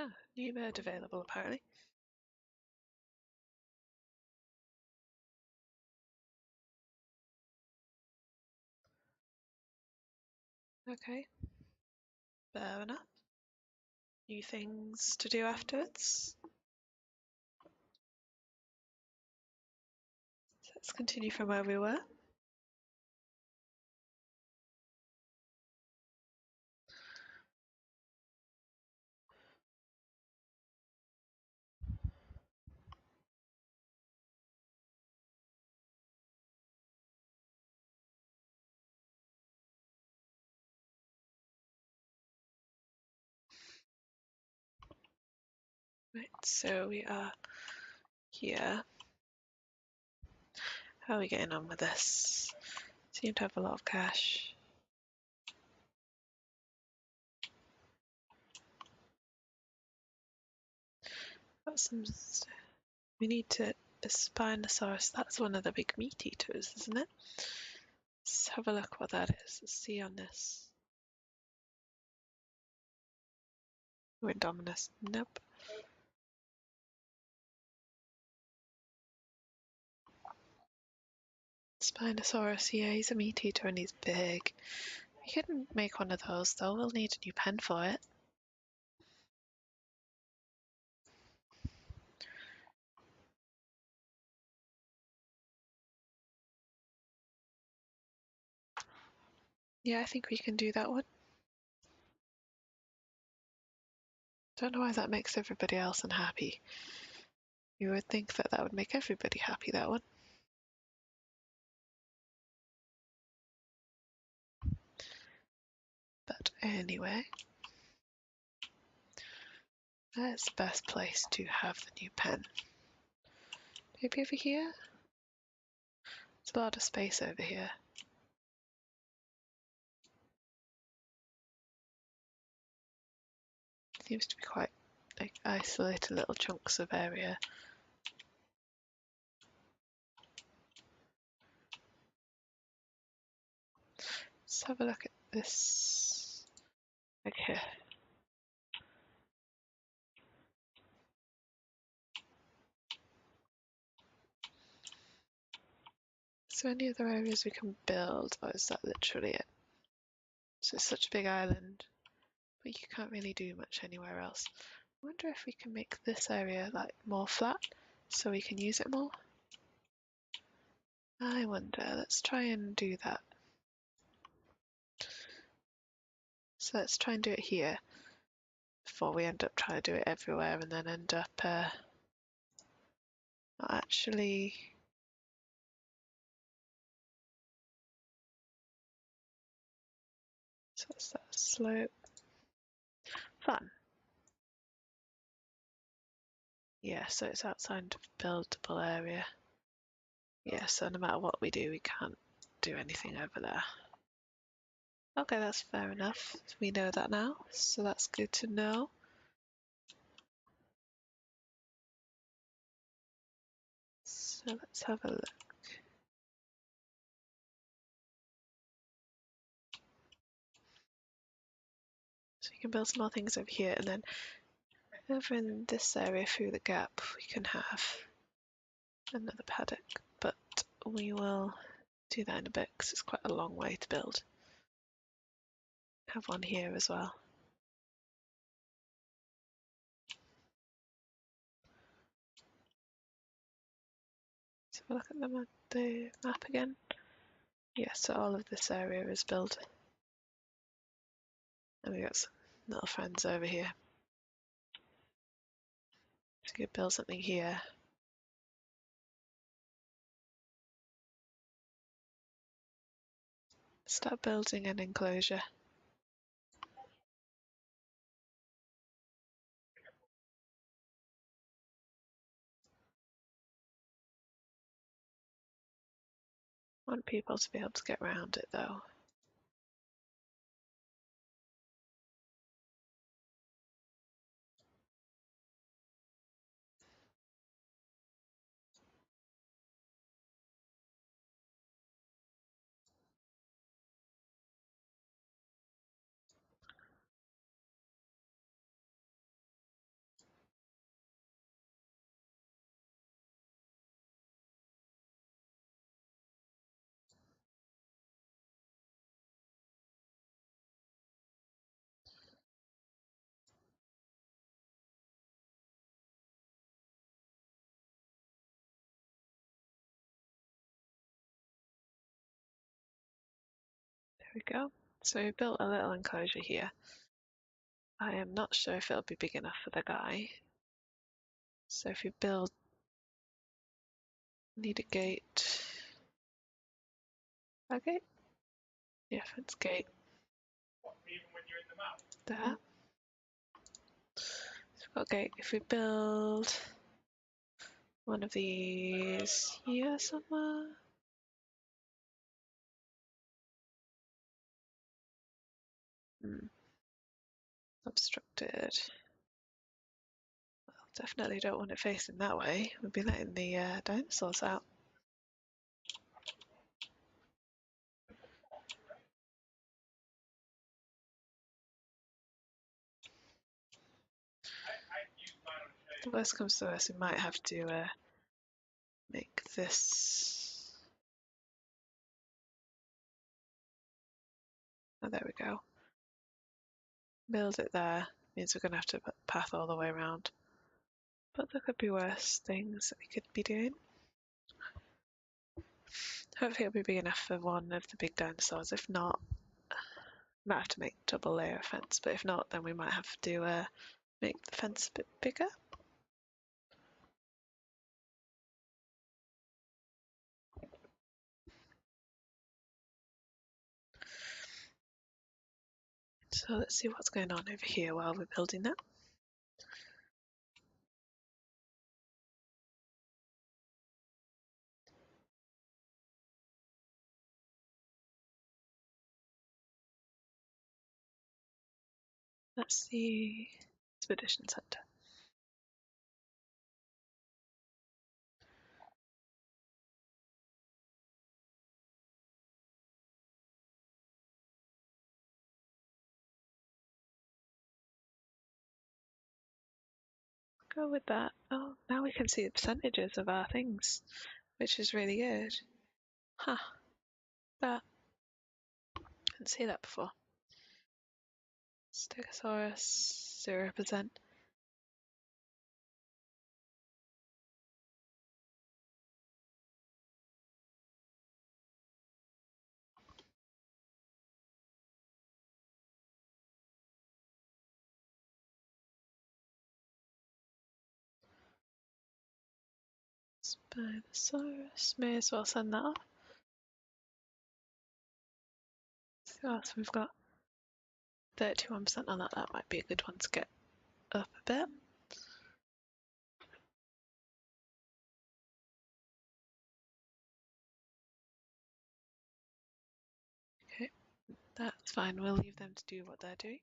Oh, new mode available apparently. Okay, fair enough. New things to do afterwards. So let's continue from where we were. Right, so we are here. How are we getting on with this? Seem to have a lot of cash. Got some. We need to. A Spinosaurus. That's one of the big meat eaters, isn't it? Let's have a look what that is. Let's see on this. Indominus. Nope. Spinosaurus. Yeah, he's a meat eater and he's big. We couldn't make one of those though. We'll need a new pen for it. Yeah, I think we can do that one. Don't know why that makes everybody else unhappy. You would think that that would make everybody happy, that one. But anyway, that's the best place to have the new pen. Maybe over here? There's a lot of space over here. Seems to be quite like isolated little chunks of area. Let's have a look at this. Okay. So any other areas we can build, or is that literally it? So it's such a big island, but you can't really do much anywhere else. I wonder if we can make this area like more flat so we can use it more. I wonder, let's try and do that. So let's try and do it here before we end up trying to do it everywhere and then end up not actually. So what's that? Slope. Fun. Yeah, so it's outside of buildable area. Yeah, so no matter what we do, we can't do anything over there. Okay, that's fair enough. We know that now, so that's good to know. So let's have a look. So we can build some more things over here, and then over in this area through the gap, we can have another paddock, but we will do that in a bit because it's quite a long way to build. Have one here as well. So we'll look at the map again. Yeah, so all of this area is built. And we got some little friends over here. So we could build something here. Start building an enclosure. I want people to be able to get around it though. we go. So we built a little enclosure here. I am not sure if it'll be big enough for the guy. So if we build, need a gate. A gate? Yeah, fence gate. There. So we've got a gate. If we build one of these here somewhere. Obstructed. Well, definitely don't want it facing that way. We'll be letting the dinosaurs out. The worst comes to worst, we might have to make this. Oh, there we go. Build it there. Means we're going to have to put a path all the way around. But there could be worse things that we could be doing. Hopefully it'll be big enough for one of the big dinosaurs. If not, we might have to make double layer fence. But if not, then we might have to make the fence a bit bigger. So let's see what's going on over here while we're building that. That's the expedition center. Go with that. Oh, now we can see the percentages of our things, which is really good. Huh. That. Didn't see that before. Stegosaurus, 0%. Spinosaurus, may as well send that off. So we've got 31% on that. That might be a good one to get up a bit. Okay, that's fine. We'll leave them to do what they're doing.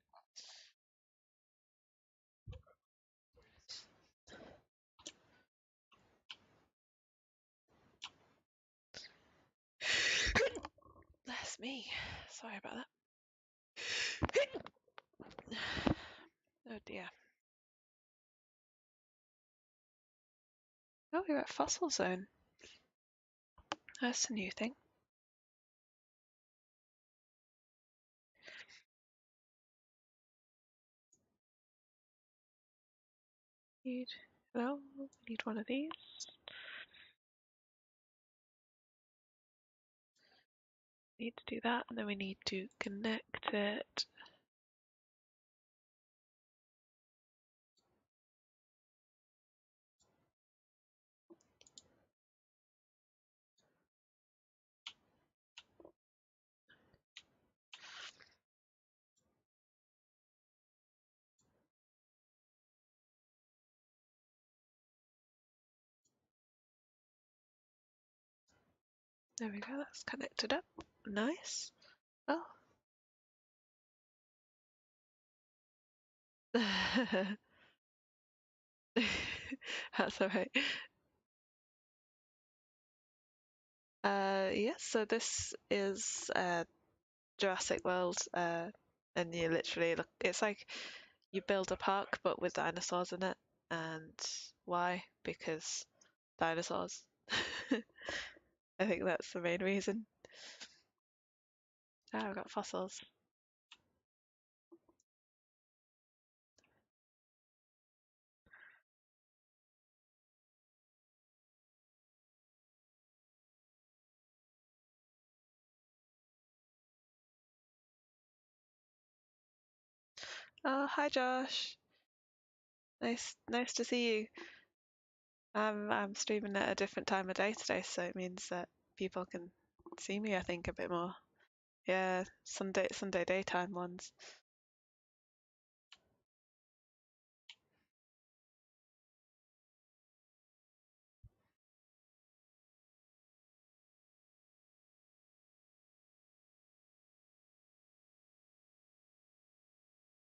That's me. Sorry about that. Oh dear. Oh, we're at fossil zone. That's a new thing. Well, we need one of these. Need to do that, and then we need to connect it. There we go, that's connected up. Nice. Oh. That's alright. Yes, so this is Jurassic World, and you literally look, it's like you build a park but with dinosaurs in it. And why? Because dinosaurs. I think that's the main reason. Ah, I've got fossils. Oh, hi Josh. Nice to see you. I'm streaming at a different time of day today, so it means that people can see me, I think, a bit more. Yeah, Sunday daytime ones.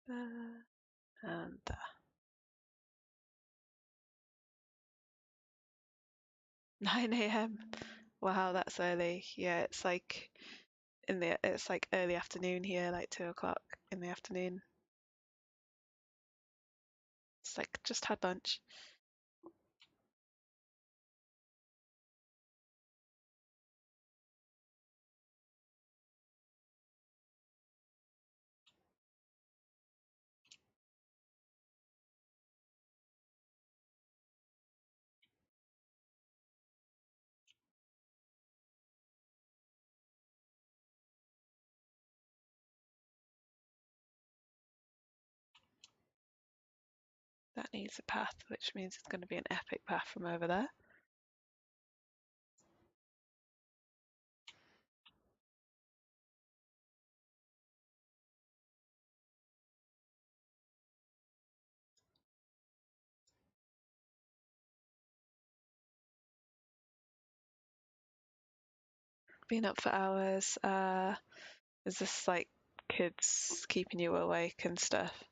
And 9 a.m. Wow, that's early. Yeah, it's like early afternoon here, like 2 o'clock in the afternoon. It's like just had lunch. That needs a path, which means it's going to be an epic path from over there. Been up for hours. Is this like kids keeping you awake and stuff?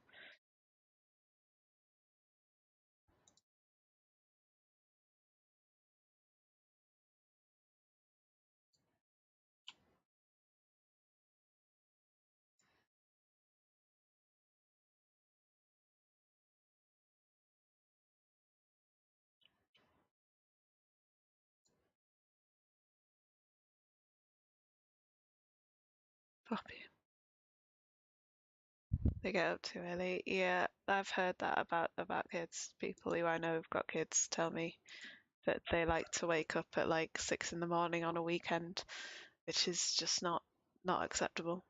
Poppy. They get up too early. Yeah, I've heard that about kids. People who I know have got kids tell me that they like to wake up at like 6 in the morning on a weekend, which is just not acceptable.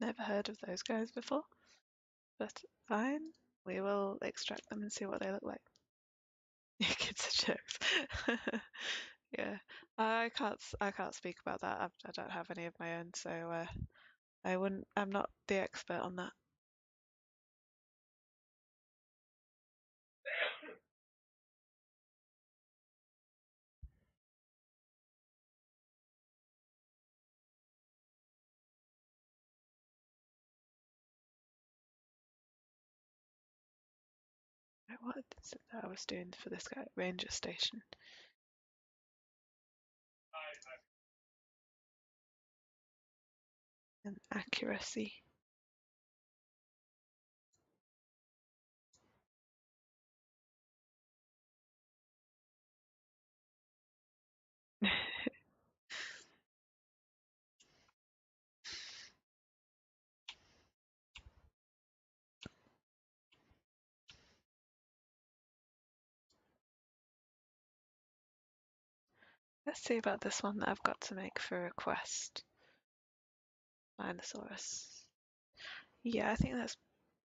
Never heard of those guys before, but fine. We will extract them and see what they look like. Your kids are jokes. Yeah, I can't speak about that. I don't have any of my own, so I wouldn't. I'm not the expert on that. Right, what is it that I was doing for this guy? Ranger station and accuracy. Let's see about this one that I've got to make for a quest. Dinosaurus. Yeah, I think that's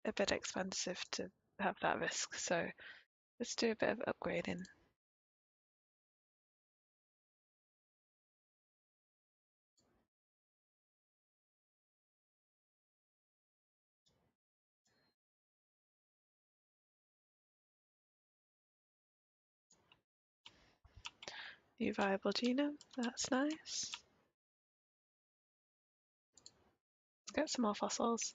a bit expensive to have that risk, so let's do a bit of upgrading. New viable genome, that's nice. Let's get some more fossils.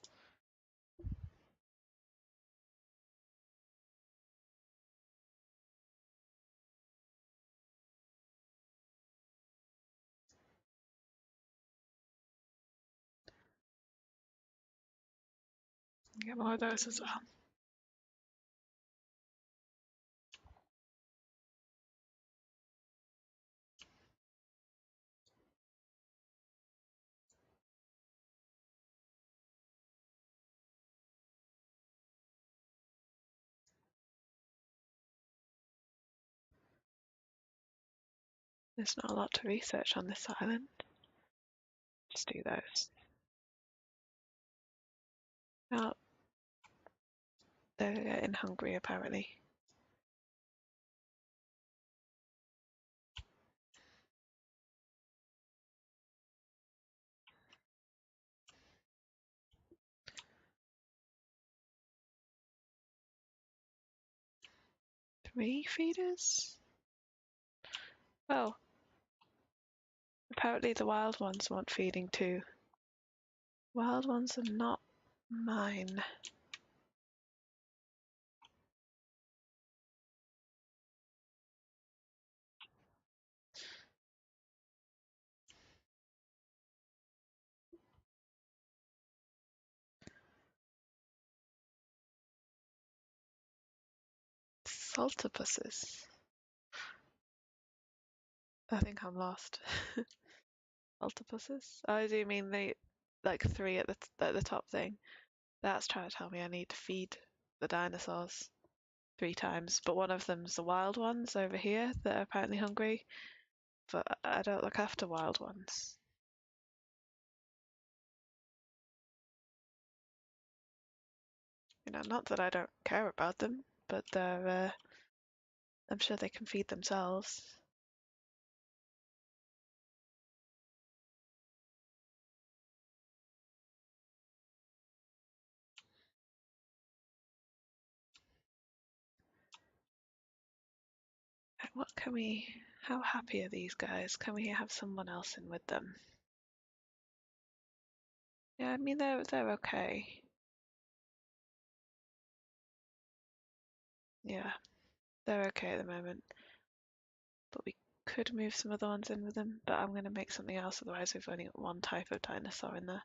Get more of those as well. There's not a lot to research on this island. Just do those. Oh, they're getting hungry apparently. Three feeders? Oh, apparently the wild ones want feeding too. Wild ones are not mine. Saltopuses. I think I'm lost. Saltopuses? Oh, do you mean they like three at the top thing? That's trying to tell me I need to feed the dinosaurs 3 times, but one of them's the wild ones over here that are apparently hungry. But I don't look after wild ones. You know, not that I don't care about them, but they're I'm sure they can feed themselves. What can we? How happy are these guys? Can we have someone else in with them? Yeah, I mean they're okay. Yeah, they're okay at the moment. But we could move some other ones in with them. But I'm going to make something else, otherwise we've only got one type of dinosaur in there.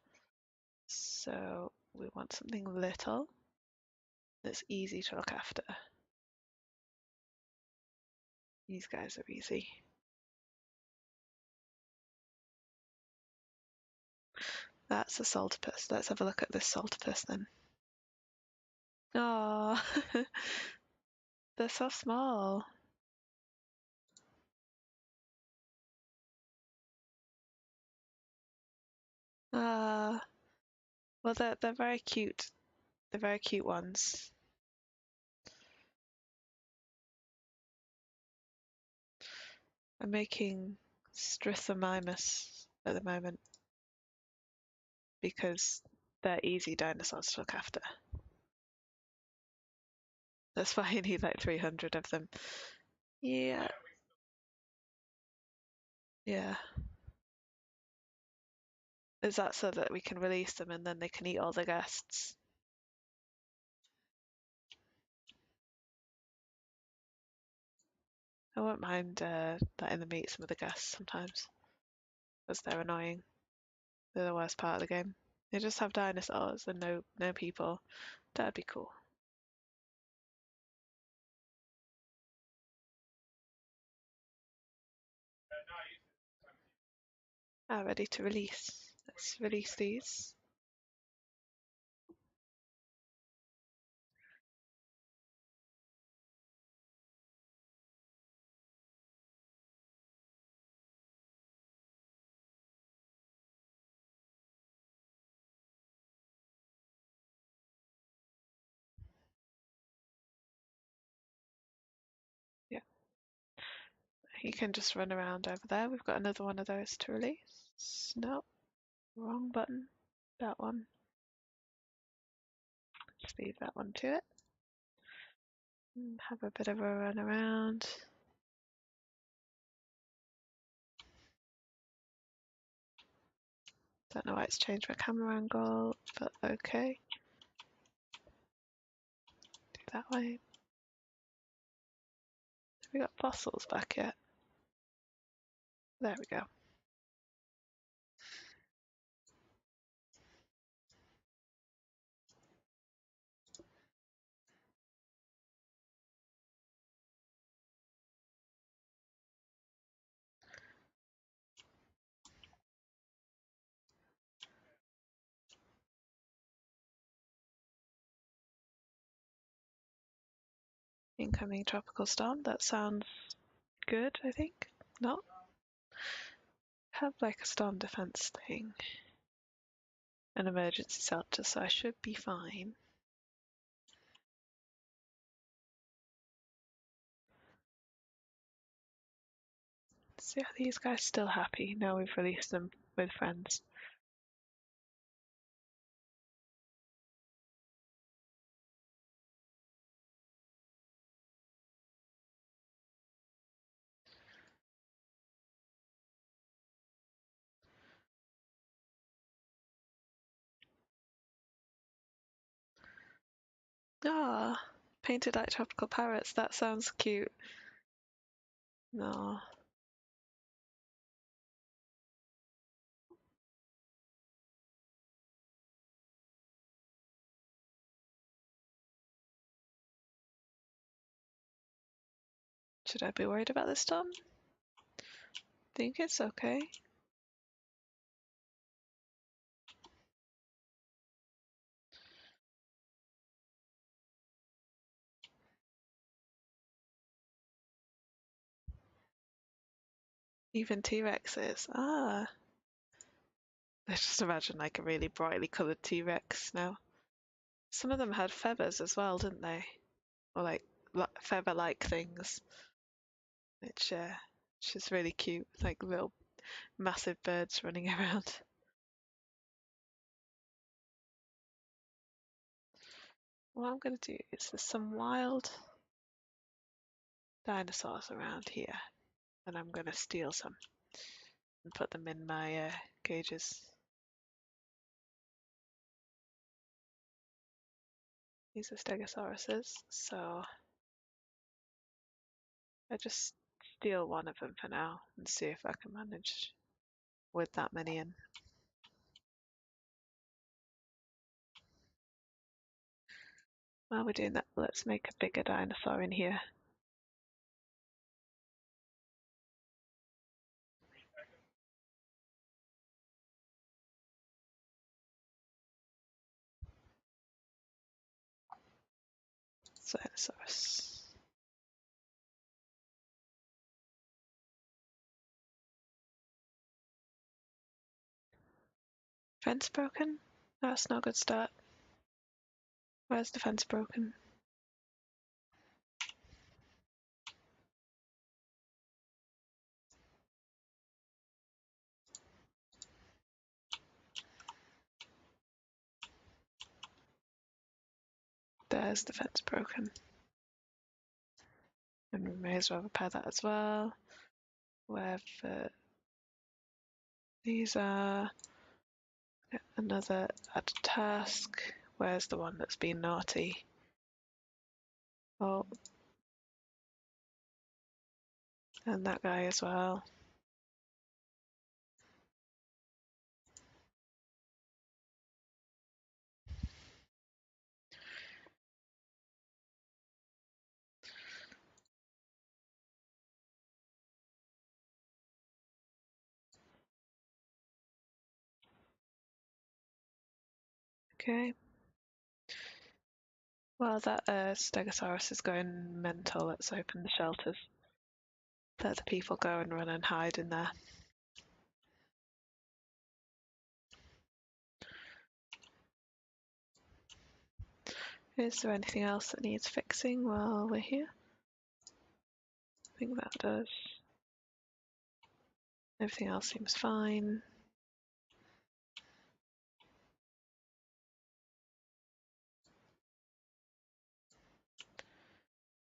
So we want something little that's easy to look after. These guys are easy. That's a saltopus. Let's have a look at this saltopus then. Oh, they're so small. Ah, well they're very cute. They're very cute ones. I'm making Strithomimus at the moment because they're easy dinosaurs to look after. That's why I need like 300 of them. Yeah, yeah. Is that so that we can release them and then they can eat all the guests? I won't mind letting them eat some of the guests sometimes, because they're annoying. They're the worst part of the game. They just have dinosaurs and no people. That'd be cool. Ah, ready to release. Let's release these. Yeah, he can just run around over there. We've got another one of those to release. No, wrong button. That one. Just leave that one to it. And have a bit of a run around. Don't know why it's changed my camera angle, but okay. Do that way. Have we got fossils back yet? There we go. Incoming tropical storm. That sounds good, I think. Not have like a storm defense thing. An emergency shelter, so I should be fine. So are these guys still happy? Now we've released them with friends. Ah, painted like tropical parrots. That sounds cute. No. Should I be worried about this storm? Think it's okay. Even T-Rexes. Ah. I just imagine like a really brightly coloured T-Rex now. Some of them had feathers as well, didn't they? Or like feather-like things. Which is really cute. Like little massive birds running around. What I'm going to do is there's some wild dinosaurs around here, and I'm going to steal some and put them in my cages. These are stegosauruses, so I just steal one of them for now and see if I can manage with that many in. While we're doing that, let's make a bigger dinosaur in here. Dinosaurus. Fence broken? That's not a good start. Where's the fence broken? There's the fence broken. And we may as well repair that as well. Wherever these are. Another add task. Where's the one that's been naughty? Oh. And that guy as well. Okay. Well, that Stegosaurus is going mental. Let's open the shelters. Let the people go and run and hide in there. Is there anything else that needs fixing while we're here? I think that does. Everything else seems fine.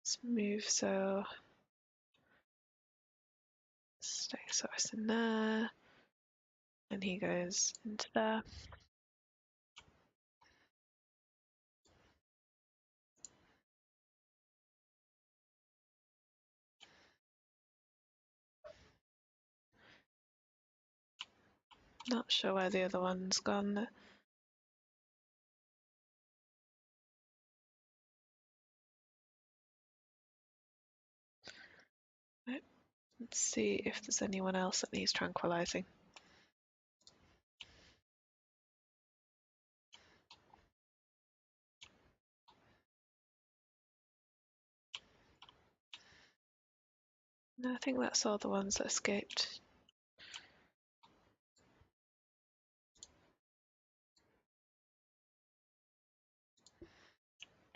Let's move so Stegosaurus in there. And he goes into there. Not sure where the other one's gone. Let's see if there's anyone else that needs tranquilizing. No, I think that's all the ones that escaped.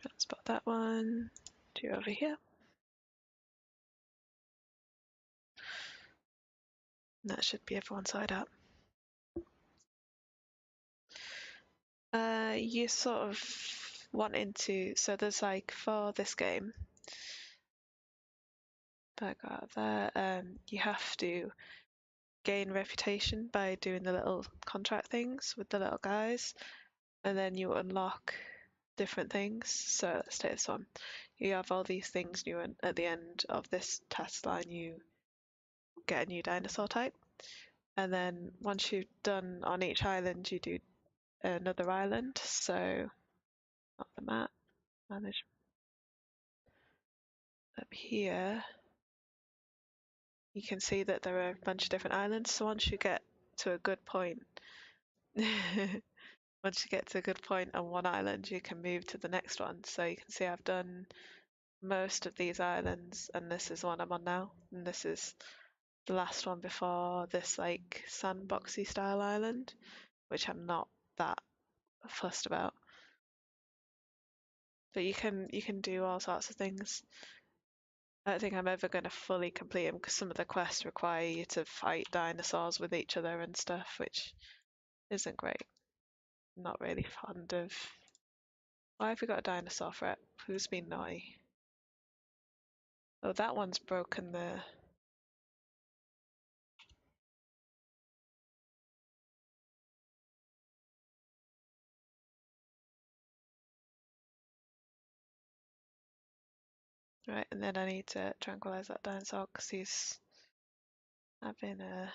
Let's spot that one. 2 over here. And that should be everyone side up. You sort of want into, so there's like for this game, back out there, you have to gain reputation by doing the little contract things with the little guys, and then you unlock different things. So let's take this one. You have all these things new, and at the end of this task line, you get a new dinosaur type. And then once you've done on each island, you do another island. So not the map, manage up here. You can see that there are a bunch of different islands. So once you get to a good point, once you get to a good point on one island, you can move to the next one. So you can see I've done most of these islands, and this is one I'm on now, and this is the last one before this like sandboxy style island, which I'm not that fussed about. But you can do all sorts of things. I don't think I'm ever going to fully complete them because some of the quests require you to fight dinosaurs with each other and stuff, which isn't great. I'm not really fond of. Why have we got a dinosaur threat? Who's been naughty? Oh, that one's broken the. Right, and then I need to tranquilize that dinosaur because he's having a.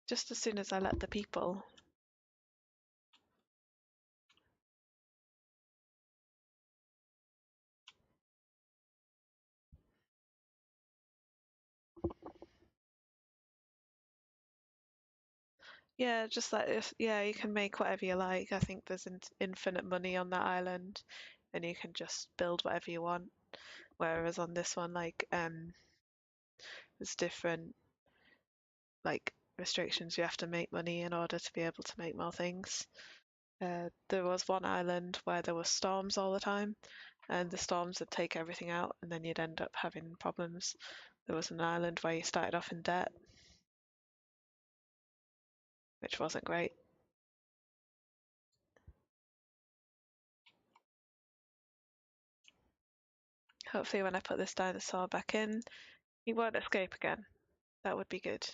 Just as soon as I let the people. Yeah, just like this. Yeah, you can make whatever you like. I think there's infinite money on that island, and you can just build whatever you want. Whereas on this one, like, there's different like restrictions. You have to make money in order to be able to make more things. There was one island where there were storms all the time, and the storms would take everything out, and then you'd end up having problems. There was an island where you started off in debt, which wasn't great. Hopefully when I put this dinosaur back in, he won't escape again. That would be good.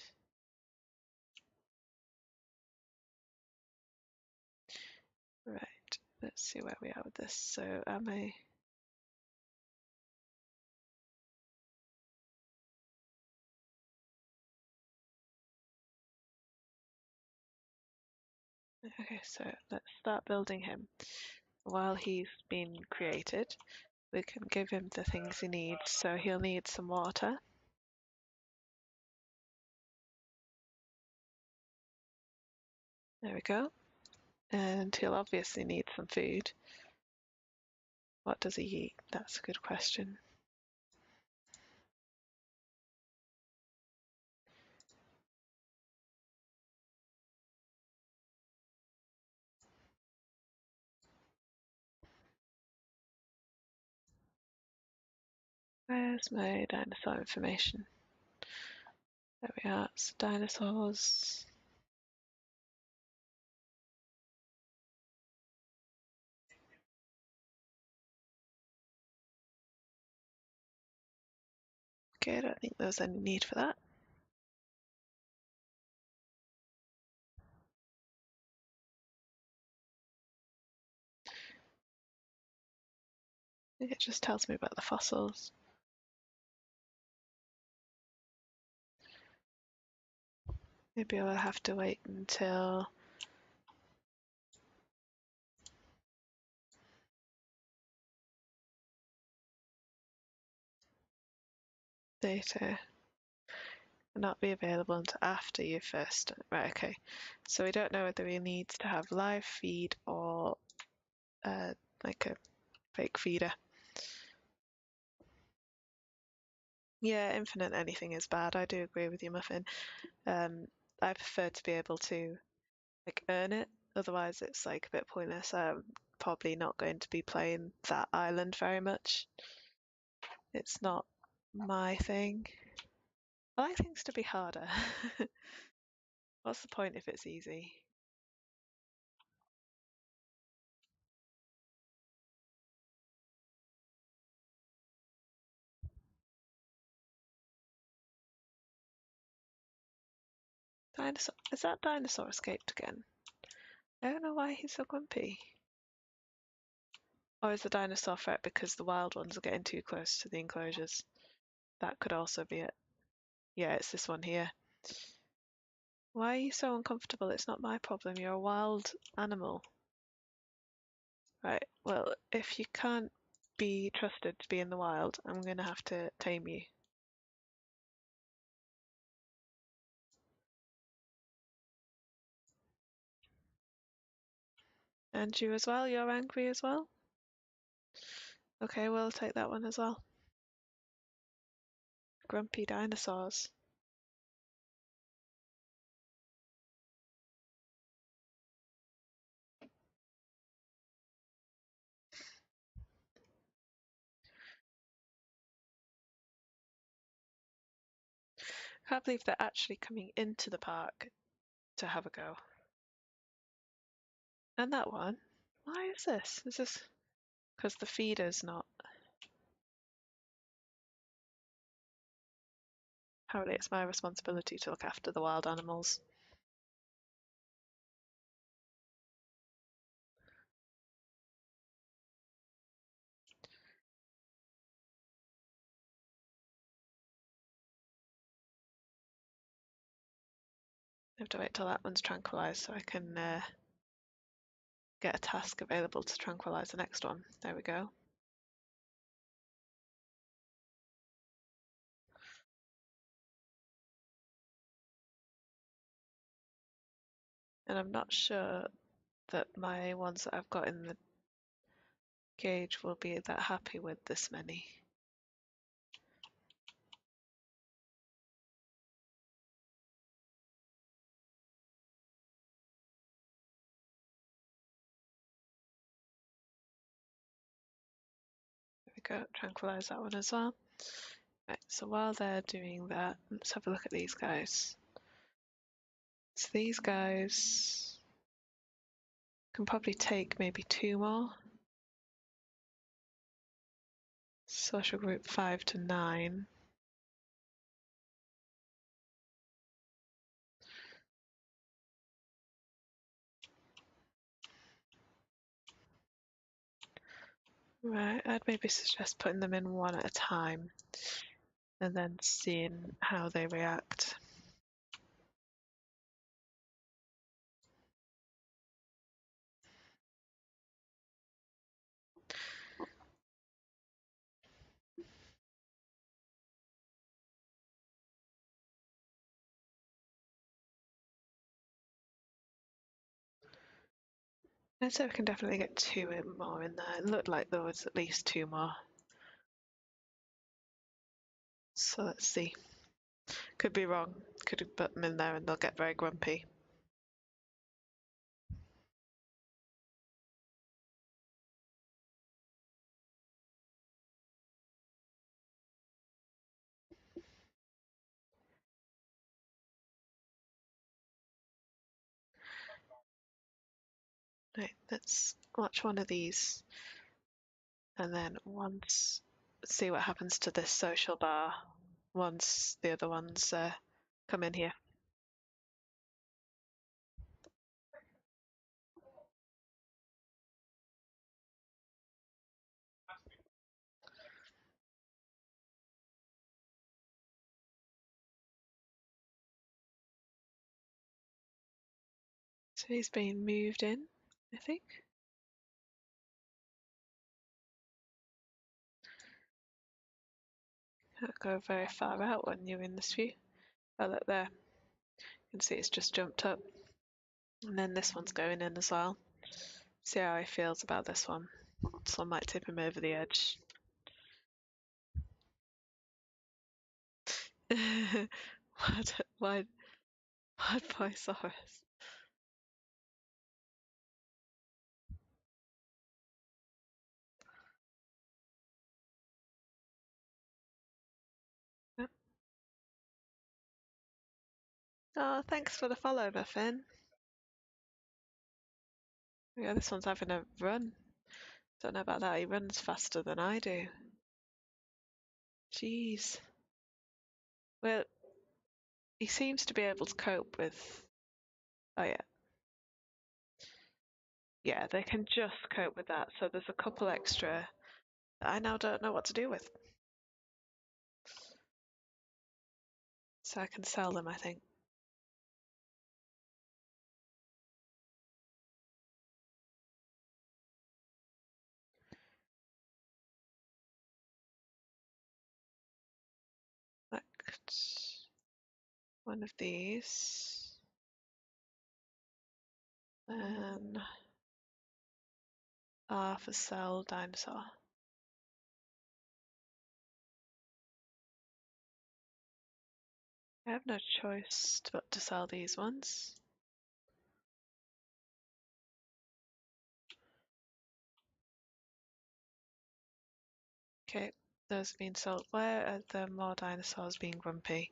Right, let's see where we are with this. So am I... Okay, so let's start building him. While he's been created, we can give him the things he needs. So he'll need some water. There we go. And he'll obviously need some food. What does he eat? That's a good question. Where's my dinosaur information? There we are. It's dinosaurs. Okay, I don't think there's any need for that. I think it just tells me about the fossils. Maybe I'll have to wait until data will not be available until after you first. Right, okay. So we don't know whether he needs to have live feed or like a fake feeder. Yeah, infinite anything is bad. I do agree with you, Muffin. I prefer to be able to like earn it. Otherwise, it's like a bit pointless. I'm probably not going to be playing that island very much. It's not my thing. I like things to be harder. What's the point if it's easy? Dinosaur. Is that dinosaur escaped again? I don't know why he's so grumpy. Or is the dinosaur threat because the wild ones are getting too close to the enclosures? That could also be it. Yeah, it's this one here. Why are you so uncomfortable? It's not my problem. You're a wild animal. Right, well, if you can't be trusted to be in the wild, I'm going to have to tame you. And you as well? You're angry as well? Okay, we'll take that one as well. Grumpy dinosaurs. I can't believe they're actually coming into the park to have a go. And that one? Why is this? Is this because the feeder's not? Apparently, it's my responsibility to look after the wild animals. I have to wait till that one's tranquilized so I can get a task available to tranquilize the next one. There we go. And I'm not sure that my ones that I've got in the cage will be that happy with this many. There we go, tranquilize that one as well. Right, so while they're doing that, let's have a look at these guys. So these guys can probably take maybe 2 more. Social group 5 to 9. Right, I'd maybe suggest putting them in one at a time and then seeing how they react. I'd say we can definitely get 2 more in there. It looked like there was at least 2 more. So let's see. Could be wrong. Could have put them in there and they'll get very grumpy. Right, let's watch one of these and then once see what happens to this social bar once the other ones come in here. So he's being moved in, I think. Can't go very far out when you're in this view. Oh, look there. You can see it's just jumped up. And then this one's going in as well. See how he feels about this one. This one might tip him over the edge. What Biosaurus? Yep. Oh, thanks for the follow, Muffin. Yeah, this one's having a run. Don't know about that. He runs faster than I do. Jeez. Well, he seems to be able to cope with. Oh yeah, yeah. They can just cope with that. So there's a couple extra that I now don't know what to do with. So I can sell them, I think. Select one of these. Then R for sell dinosaur. I have no choice but to sell these ones. Okay, those have been sold. Where are the more dinosaurs being grumpy?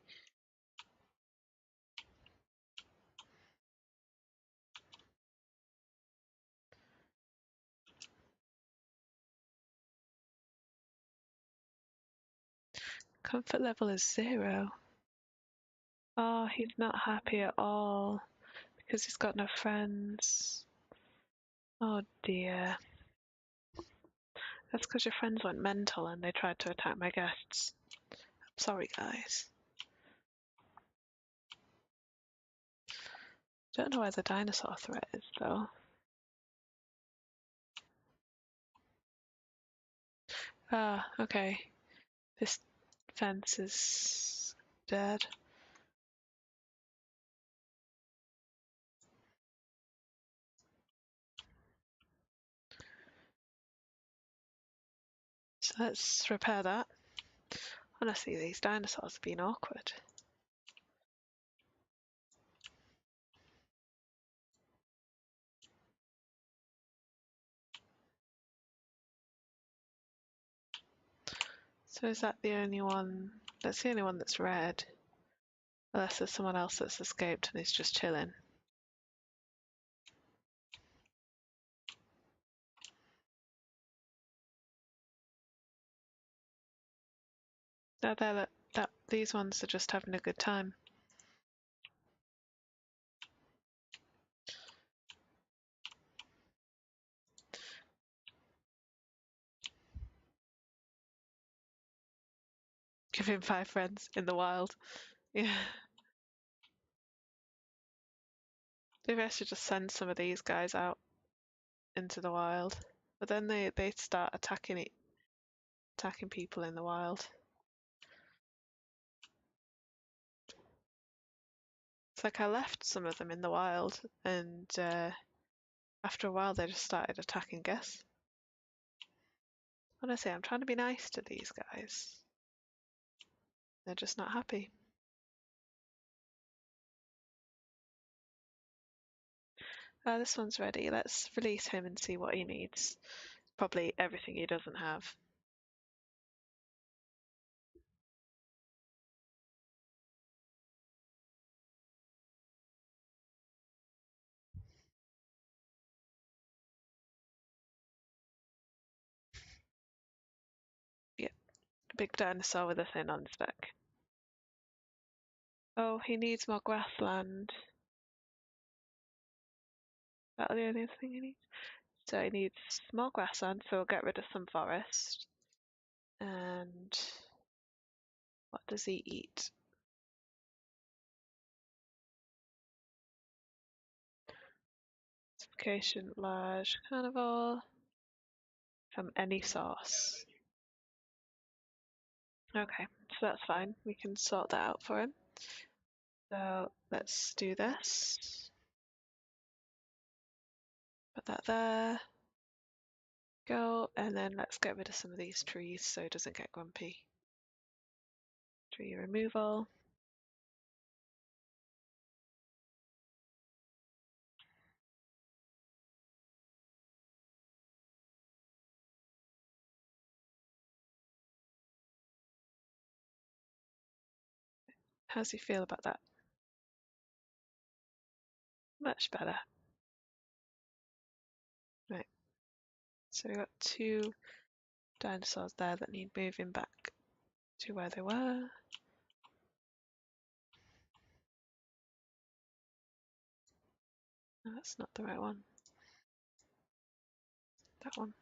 Comfort level is 0. Oh, he's not happy at all because he's got no friends. Oh dear. That's because your friends went mental and they tried to attack my guests. I'm sorry, guys. Don't know where the dinosaur threat is, though. Ah, okay. This fence is dead. So let's repair that. Honestly, these dinosaurs have been awkward. So is that the only one? That's the only one that's red. Unless there's someone else that's escaped and is just chilling. No, these ones are just having a good time. Give him 5 friends in the wild. Yeah. Maybe I should just send some of these guys out into the wild. But then they start attacking people in the wild. It's like I left some of them in the wild, and after a while they just started attacking guests. Honestly, I'm trying to be nice to these guys. They're just not happy. This one's ready. Let's release him and see what he needs. Probably everything he doesn't have. Yeah, a big dinosaur with a thing on his back. Oh, he needs more grassland. That's the only thing he needs. So he needs more grassland, so we'll get rid of some forest. And what does he eat? Specification large carnivore from any source. Okay, so that's fine. We can sort that out for him. So let's do this. Put that there. Go, and then let's get rid of some of these trees so it doesn't get grumpy. Tree removal. How's he feel about that? Much better. Right. So we've got 2 dinosaurs there that need moving back to where they were. No, that's not the right one. That one.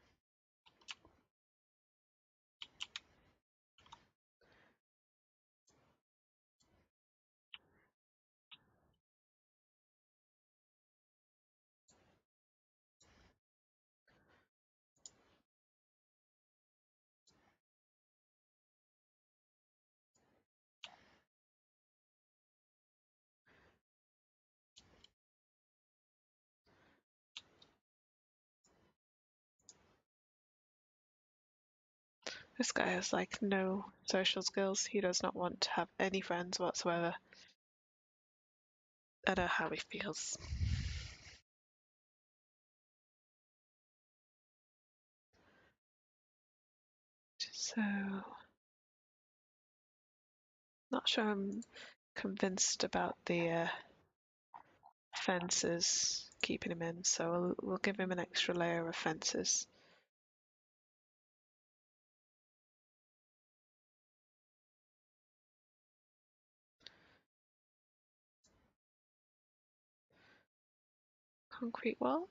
This guy has like no social skills. He does not want to have any friends whatsoever. I know how he feels. So, not sure I'm convinced about the fences keeping him in, so we'll give him an extra layer of fences. Concrete wall.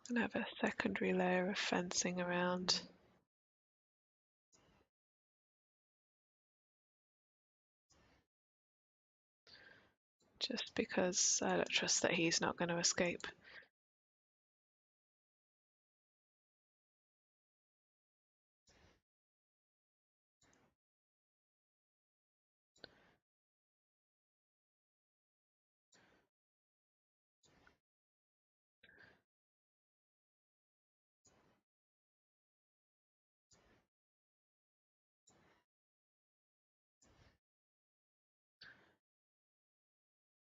And have a secondary layer of fencing around. Just because I don't trust that he's not going to escape.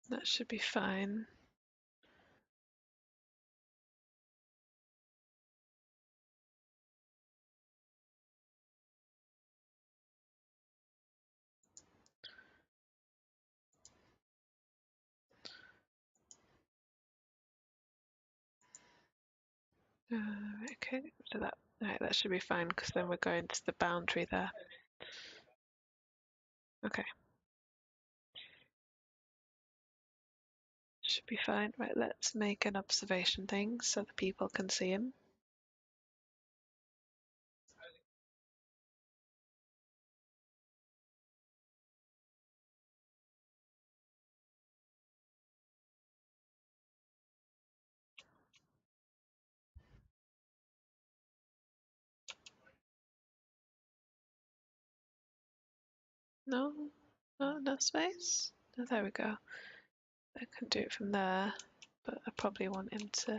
That should be fine. Okay, so that should be fine because then we're going to the boundary there. Okay. Should be fine. Right, let's make an observation thing so the people can see him. No, no, no space. Oh, there we go. I can do it from there, but I probably want him to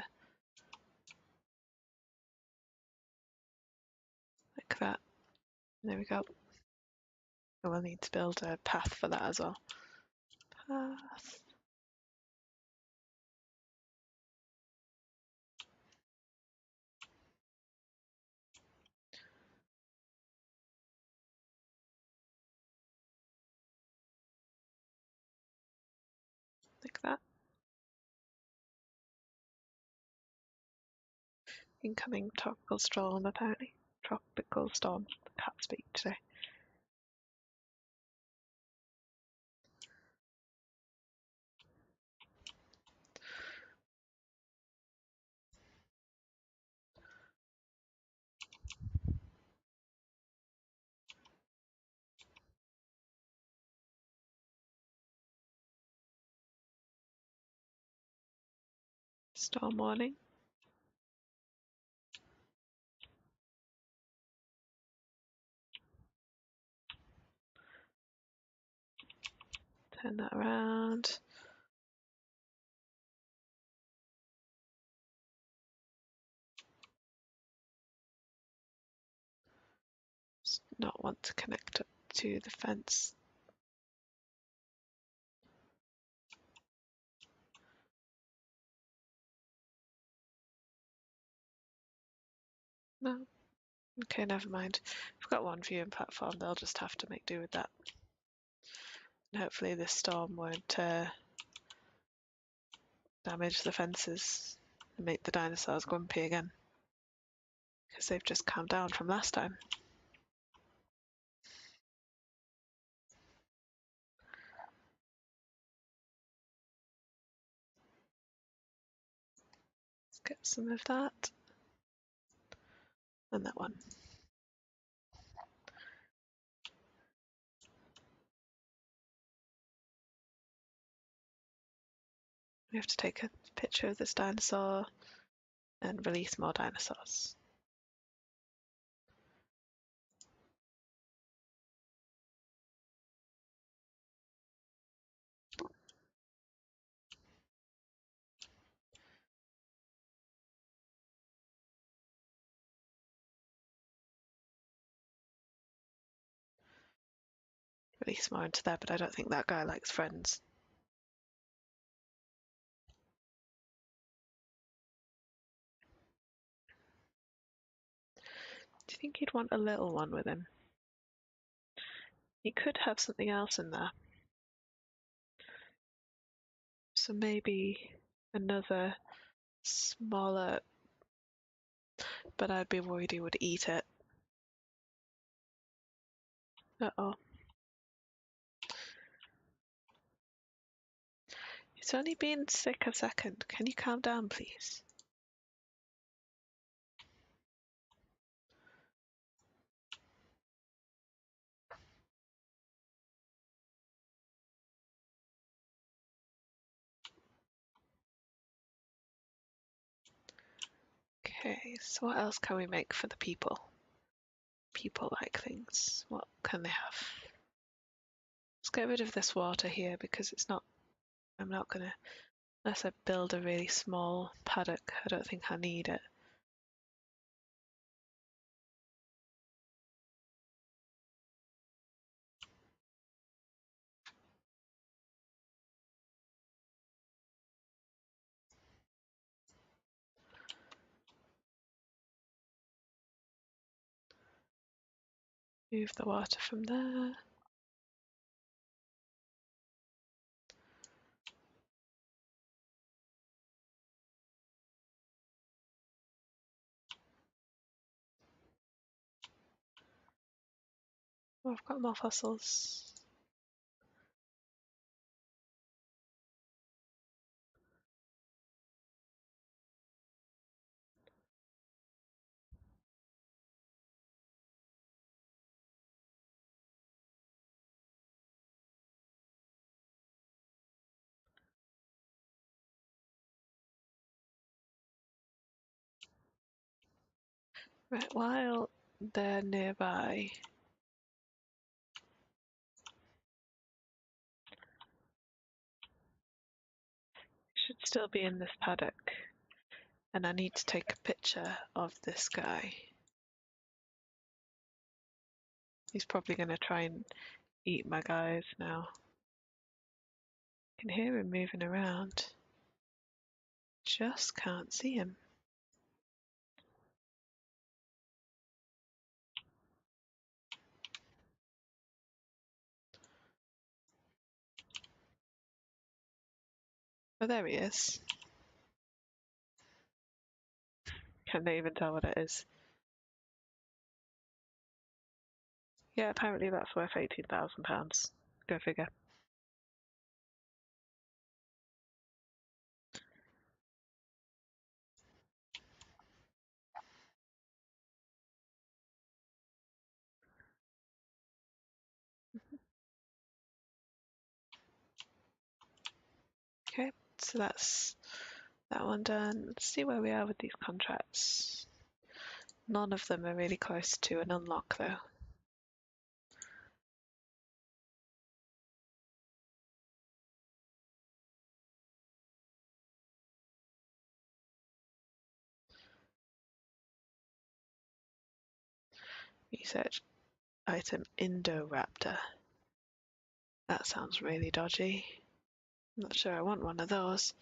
like that. There we go. And we'll need to build a path for that as well. Path. Like that. Incoming tropical storm, apparently. Tropical storm. Can't speak today. Storm warning. Turn that around. not want to connect up to the fence. No. Okay, never mind. We've got one viewing platform, they'll just have to make do with that. And hopefully this storm won't damage the fences and make the dinosaurs grumpy again. Because they've just calmed down from last time. Let's get some of that. And that one. We have to take a picture of this dinosaur and release more dinosaurs. Release more into there, but I don't think that guy likes friends. Do you think he'd want a little one with him? He could have something else in there. So maybe another smaller, but I'd be worried he would eat it. Uh-oh. He's only been sick a second. Can you calm down, please? Okay, so what else can we make for the people? People like things. What can they have? Let's get rid of this water here because it's not, I'm not gonna, unless I build a really small paddock, I don't think I need it. Move the water from there. Oh, I've got more fossils. Right, while they're nearby, should still be in this paddock. And I need to take a picture of this guy. He's probably going to try and eat my guys now. I can hear him moving around. Just can't see him. Oh, there he is. Can they even tell what it is? Yeah, apparently that's worth £18,000. Go figure. Okay, so that's that one done. Let's see where we are with these contracts. None of them are really close to an unlock though. Research. item Indoraptor. That sounds really dodgy. I'm not sure I want one of those.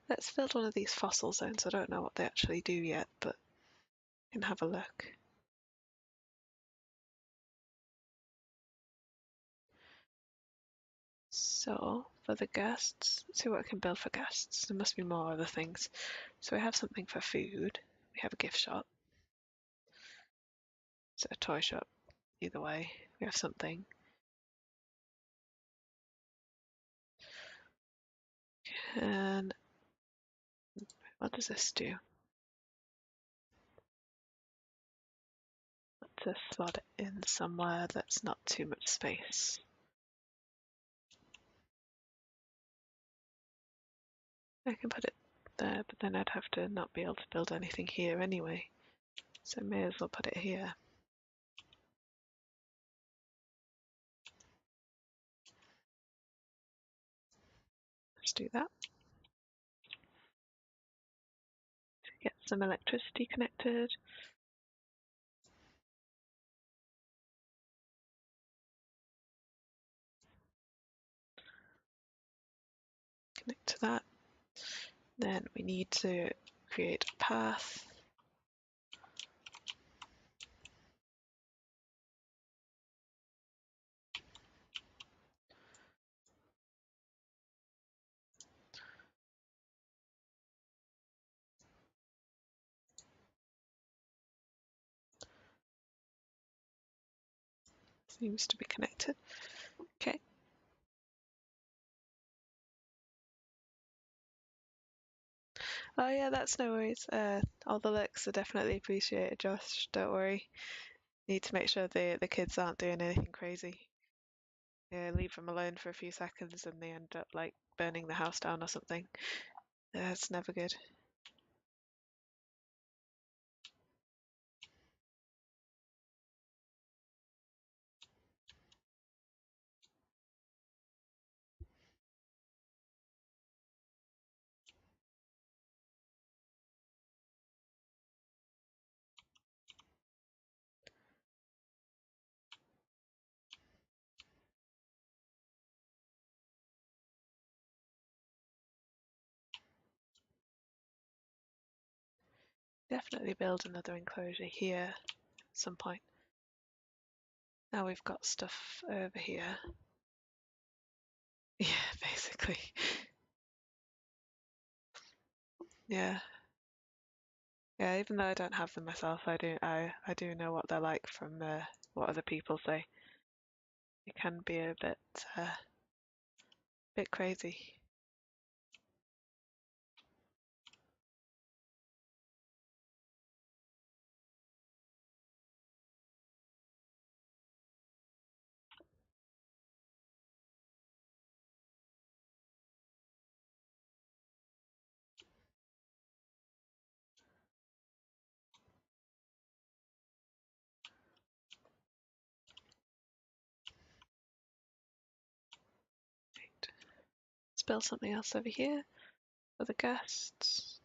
Let's build one of these fossil zones. I don't know what they actually do yet, but we can have a look. So, for the guests, let's see what I can build for guests. There must be more other things. So we have something for food. We have a gift shop. It's a toy shop. Either way, we have something. And what does this do? Let's just slot it in somewhere that's not too much space. I can put it there, but then I'd have to not be able to build anything here anyway. So I may as well put it here. Let's do that. Get some electricity connected. Connect to that. Then we need to create a path. Seems to be connected. Okay. Oh yeah, that's no worries. All the looks are definitely appreciated, Josh. Don't worry. Need to make sure the kids aren't doing anything crazy. Yeah, leave them alone for a few seconds and they end up like burning the house down or something. That's never good. Definitely build another enclosure here at some point. Now we've got stuff over here. Yeah, basically. Yeah. Yeah, even though I don't have them myself, I do know what they're like from what other people say. It can be a bit crazy. Right. Let's build something else over here for the guests.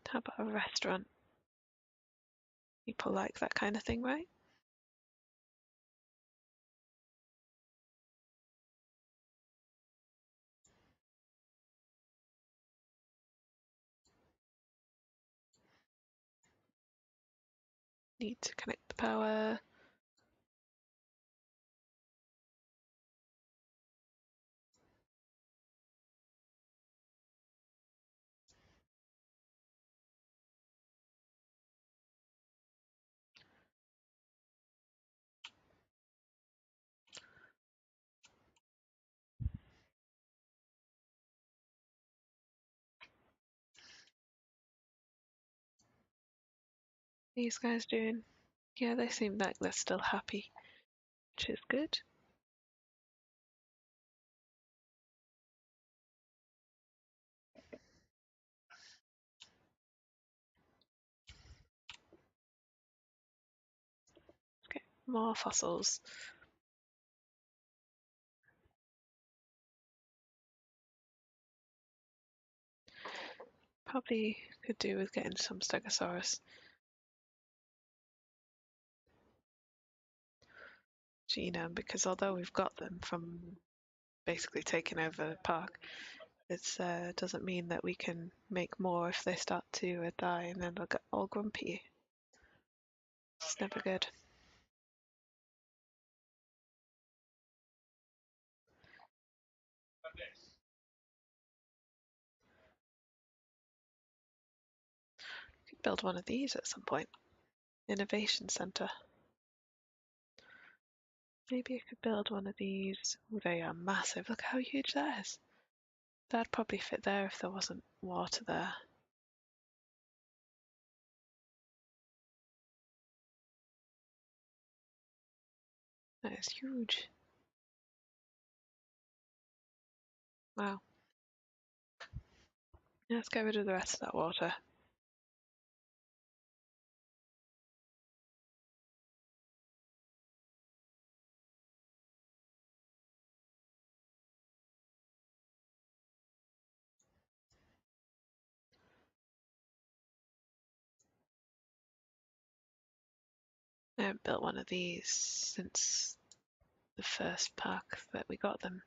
How about a restaurant? People like that kind of thing, right? Need to connect the power. These guys doing? Yeah, they seem like they're still happy, which is good. More fossils. Probably could do with getting some Stegosaurus genome, because although we've got them from basically taking over the park, it doesn't mean that we can make more if they start to die and then they'll get all grumpy. It's never good. Could build one of these at some point. Innovation Center. Maybe I could build one of these. Oh, they are massive. Look how huge that is. That'd probably fit there if there wasn't water there. That is huge. Wow. Let's get rid of the rest of that water. I haven't built one of these since the first park that we got them.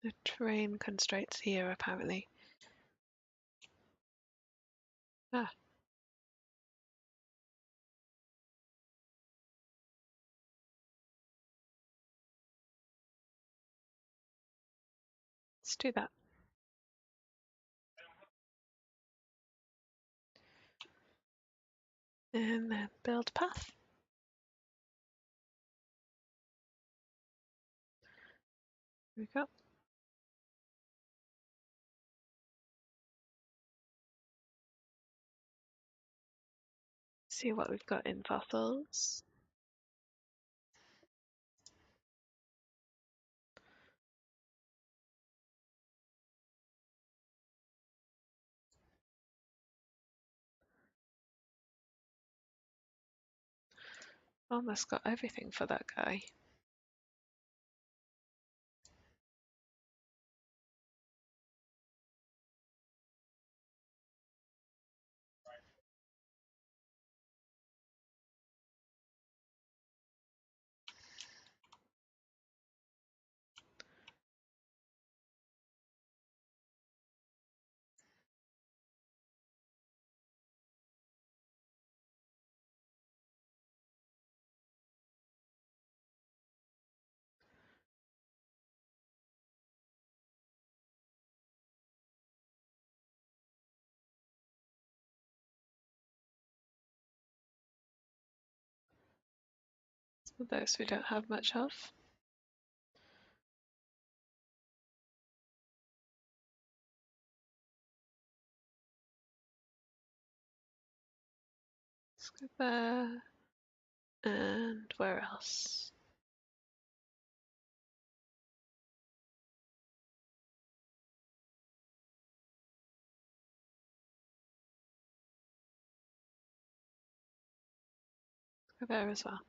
The terrain constraints here, apparently. Ah, let's do that. And then build path. Here we go. See what we've got in fossils. Almost got everything for that guy. So those we don't have much of. Let's go there. And where else? Let's go there as well.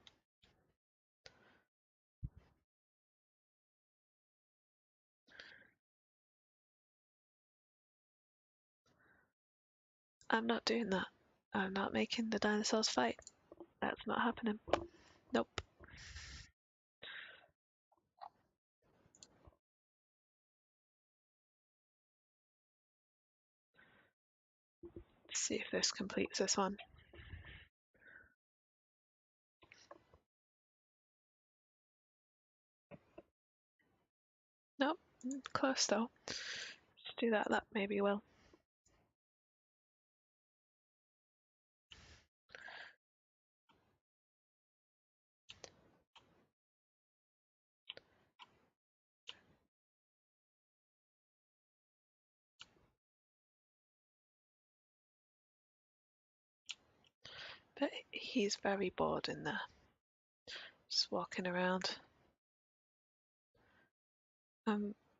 I'm not doing that. I'm not making the dinosaurs fight. That's not happening. Nope. Let's see if this completes this one. Nope. Close though. Let's do that. That maybe will. But he's very bored in there. Just walking around.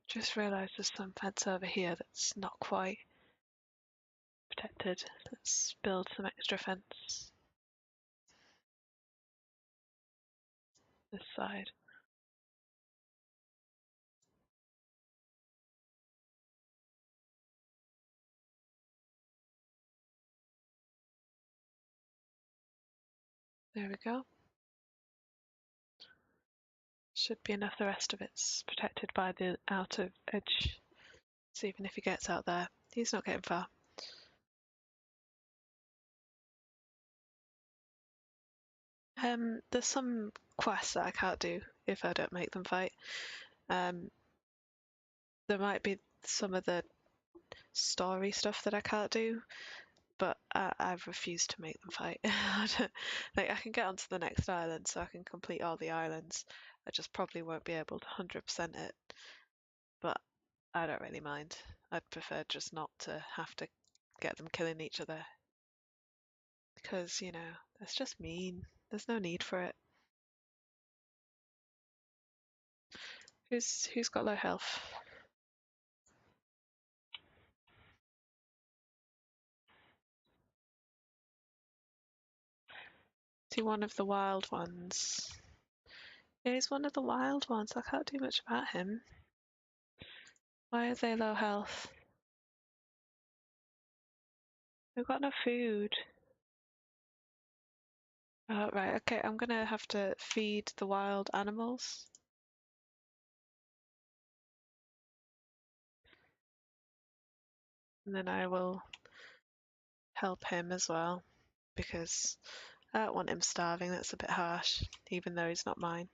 Just realised there's some fence over here that's not quite protected. Let's build some extra fence this side. There we go. Should be enough. The rest of it's protected by the outer edge. So even if he gets out there, he's not getting far. There's some quests that I can't do if I don't make them fight. There might be some of the story stuff that I can't do, but I've refused to make them fight. Like, I can get onto the next island, so I can complete all the islands. I just probably won't be able to 100% it, but I don't really mind. I'd prefer just not to have to get them killing each other, because, you know, that's just mean. There's no need for it. Who's got low health? Is he one of the wild ones? Yeah, he's one of the wild ones. I can't do much about him. Why are they low health? We've got no food. Oh, right, okay, I'm gonna have to feed the wild animals. And then I will help him as well, because I don't want him starving. That's a bit harsh, even though he's not mine.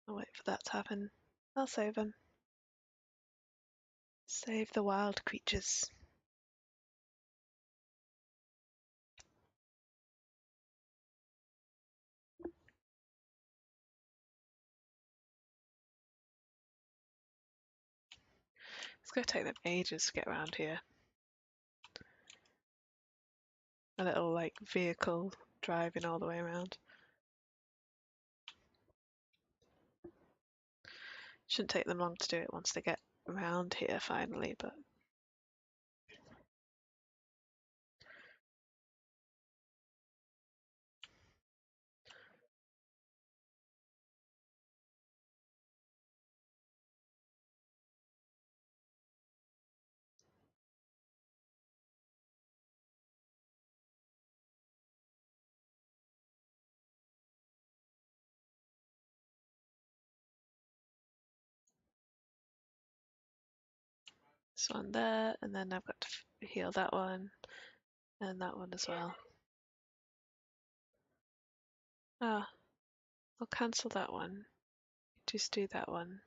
I'll wait for that to happen. I'll save him. Save the wild creatures. It's gonna take them ages to get around here. A little, like, vehicle driving all the way around. Shouldn't take them long to do it once they get around here finally, but this one there, and then I've got to heal that one, and that one as well. Ah, I'll cancel that one. Just do that one.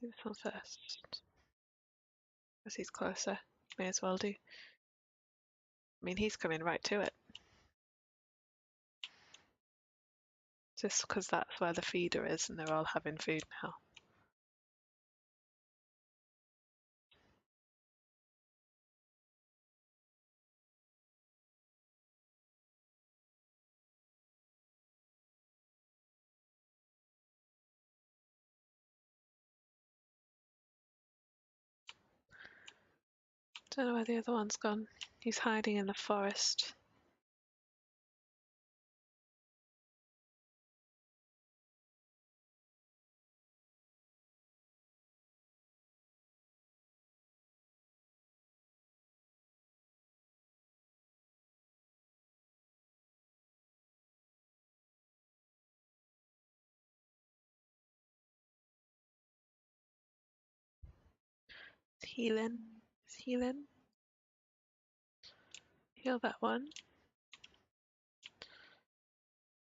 Do this one first, because he's closer. May as well do. I mean, he's coming right to it. Just because that's where the feeder is and they're all having food now. Don't know where the other one's gone. He's hiding in the forest. He's healing. He's healing. Heal that one.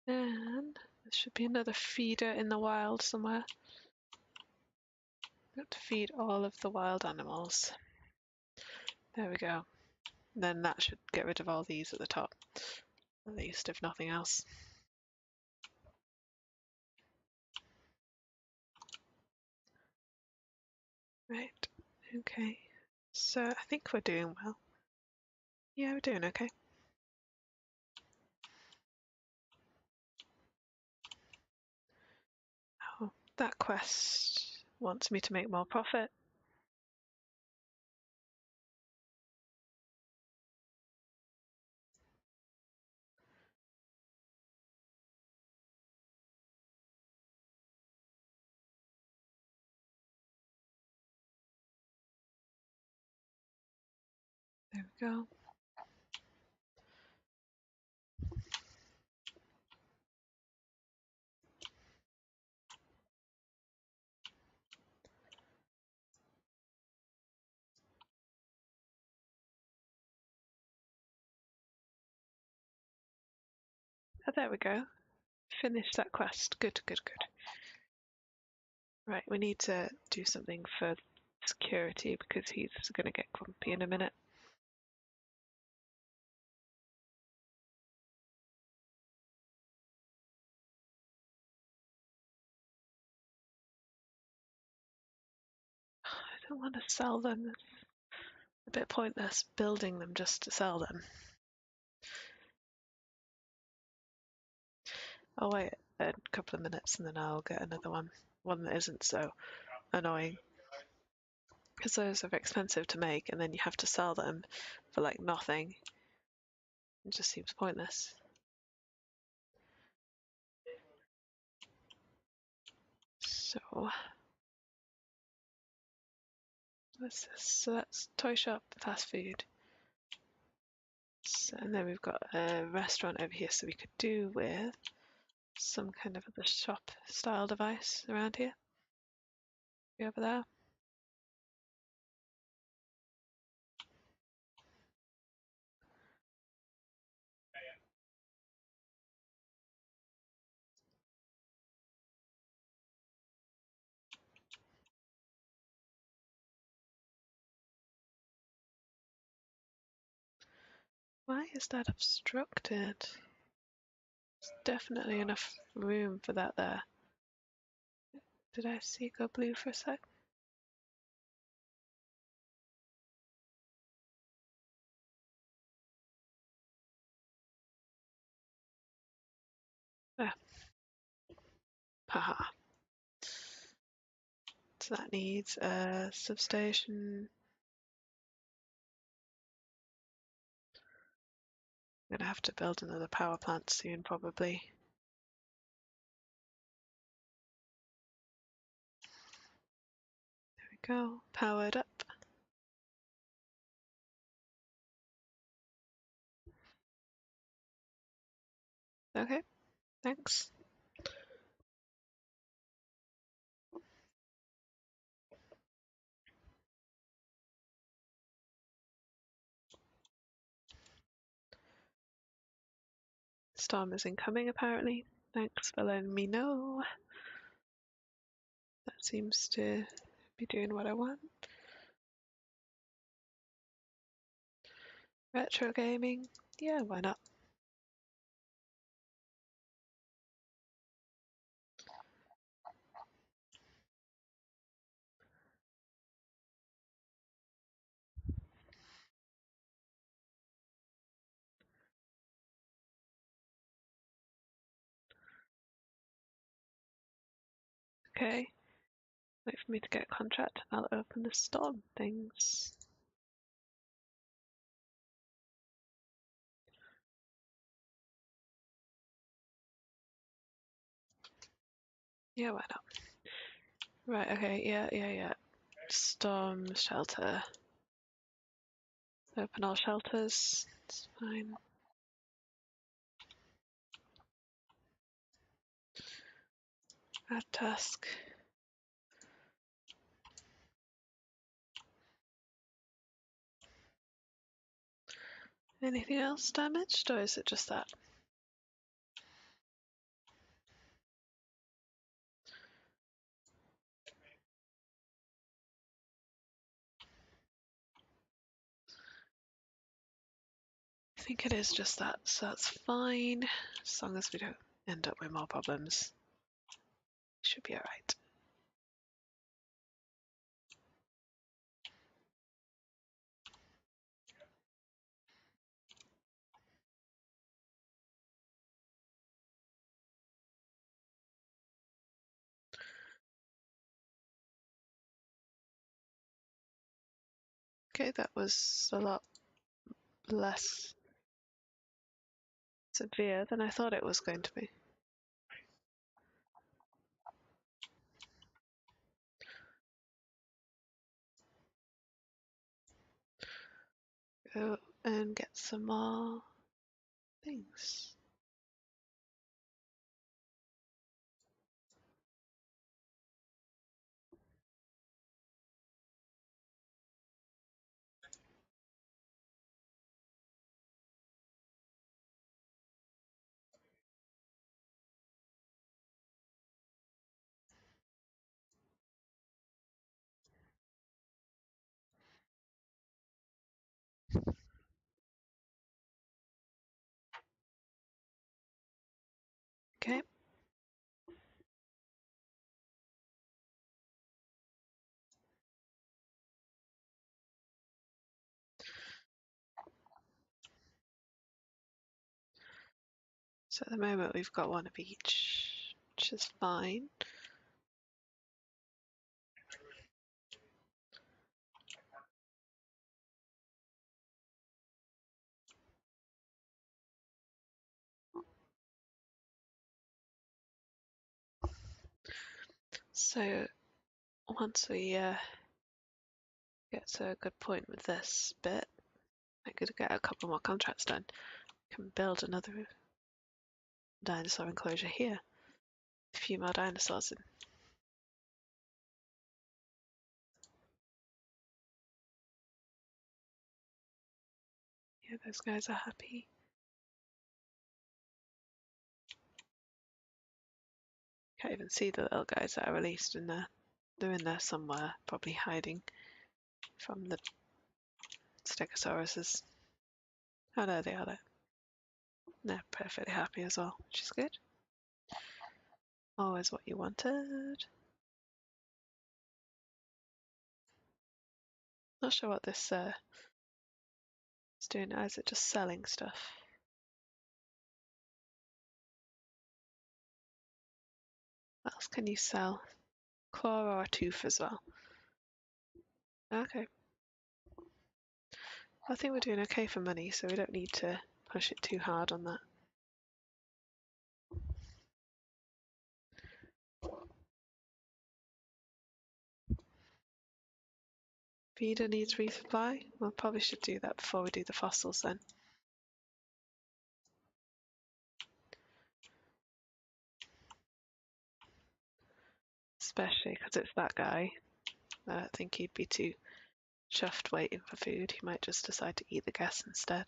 And there should be another feeder in the wild somewhere. Got to feed all of the wild animals. There we go. Then that should get rid of all these at the top, at least, if nothing else. Right, okay. So I think we're doing well. Yeah, we're doing okay. Oh, that quest wants me to make more profit. There we go. Oh, there we go. Finish that quest. Good, good, good. Right, we need to do something for security because he's going to get grumpy in a minute. I don't want to sell them. It's a bit pointless building them just to sell them. I'll wait a couple of minutes and then I'll get another one that isn't so annoying. Because those are expensive to make and then you have to sell them for like nothing. It just seems pointless. So what's this? So that's toy shop, fast food. So, and then we've got a restaurant over here, so we could do with some kind of other shop style device around here. Be over there. Why is that obstructed? There's definitely enough room for that there. Did I see it go blue for a sec? Ah, haha. So that needs a substation. I'm gonna have to build another power plant soon, probably. There we go, powered up. Okay, thanks. Storm is incoming, apparently. Thanks for letting me know. That seems to be doing what I want. Retro gaming? Yeah, why not? Okay, wait for me to get a contract. I'll open the storm things. Yeah, why not? Right, okay, yeah. Storm shelter. Open all shelters. It's fine. Add task. Anything else damaged, or is it just that? think it is just that, so that's fine. As long as we don't end up with more problems, should be alright. Okay, that was a lot less severe than I thought it was going to be. Go and get some more things. Okay. So at the moment we've got one of each, which is fine. So once we get to a good point with this bit, I could get a couple more contracts done. Can build another dinosaur enclosure here. A few more dinosaurs in. Yeah, those guys are happy. Can't even see the little guys that are released in there. They're in there somewhere, probably hiding from the Stegosauruses. Oh no, they are there. They're perfectly happy as well, which is good. Always what you wanted. Not sure what this is doing now. Is it just selling stuff? What else can you sell? Claw or a tooth as well. Okay. I think we're doing okay for money, so we don't need to push it too hard on that. Feeder needs resupply. We probably should do that before we do the fossils then. Especially because it's that guy. I don't think he'd be too chuffed waiting for food. He might just decide to eat the guests instead.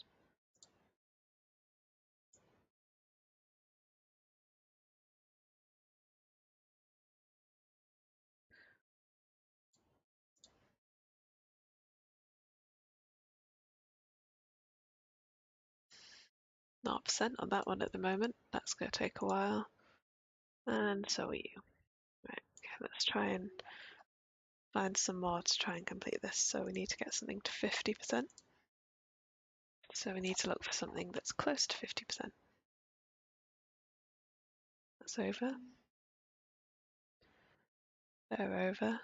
Not percent on that one at the moment. That's going to take a while. And so are you. Right, okay, let's try and find some more to try and complete this. So we need to get something to 50%. So we need to look for something that's close to 50%. That's over. They're over.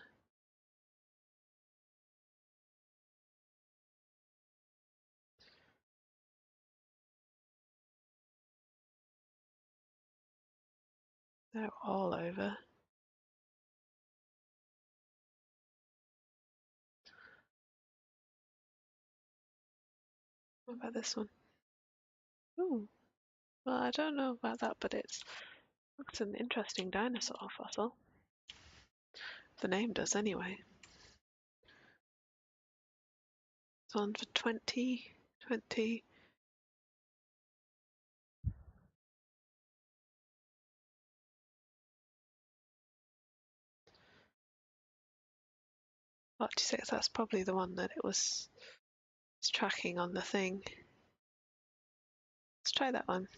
They're all over. What about this one? Ooh, well, I don't know about that, but it's an interesting dinosaur fossil. The name does anyway. It's on for 20. What do you say? That's probably the one that it was tracking on the thing. Let's try that one.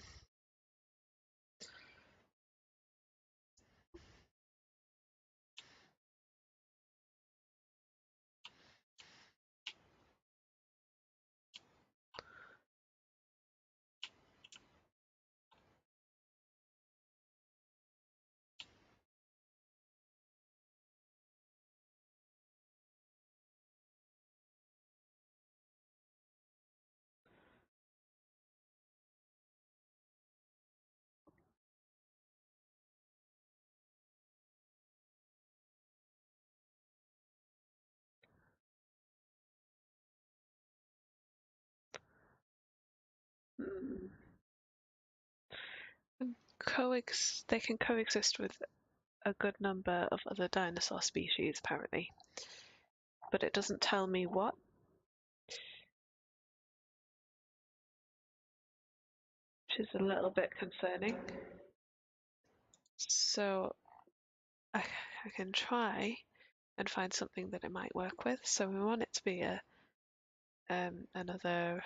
Hmm. They can coexist with a good number of other dinosaur species, apparently. But it doesn't tell me what. Which is a little bit concerning. So I can try and find something that it might work with. So we want it to be another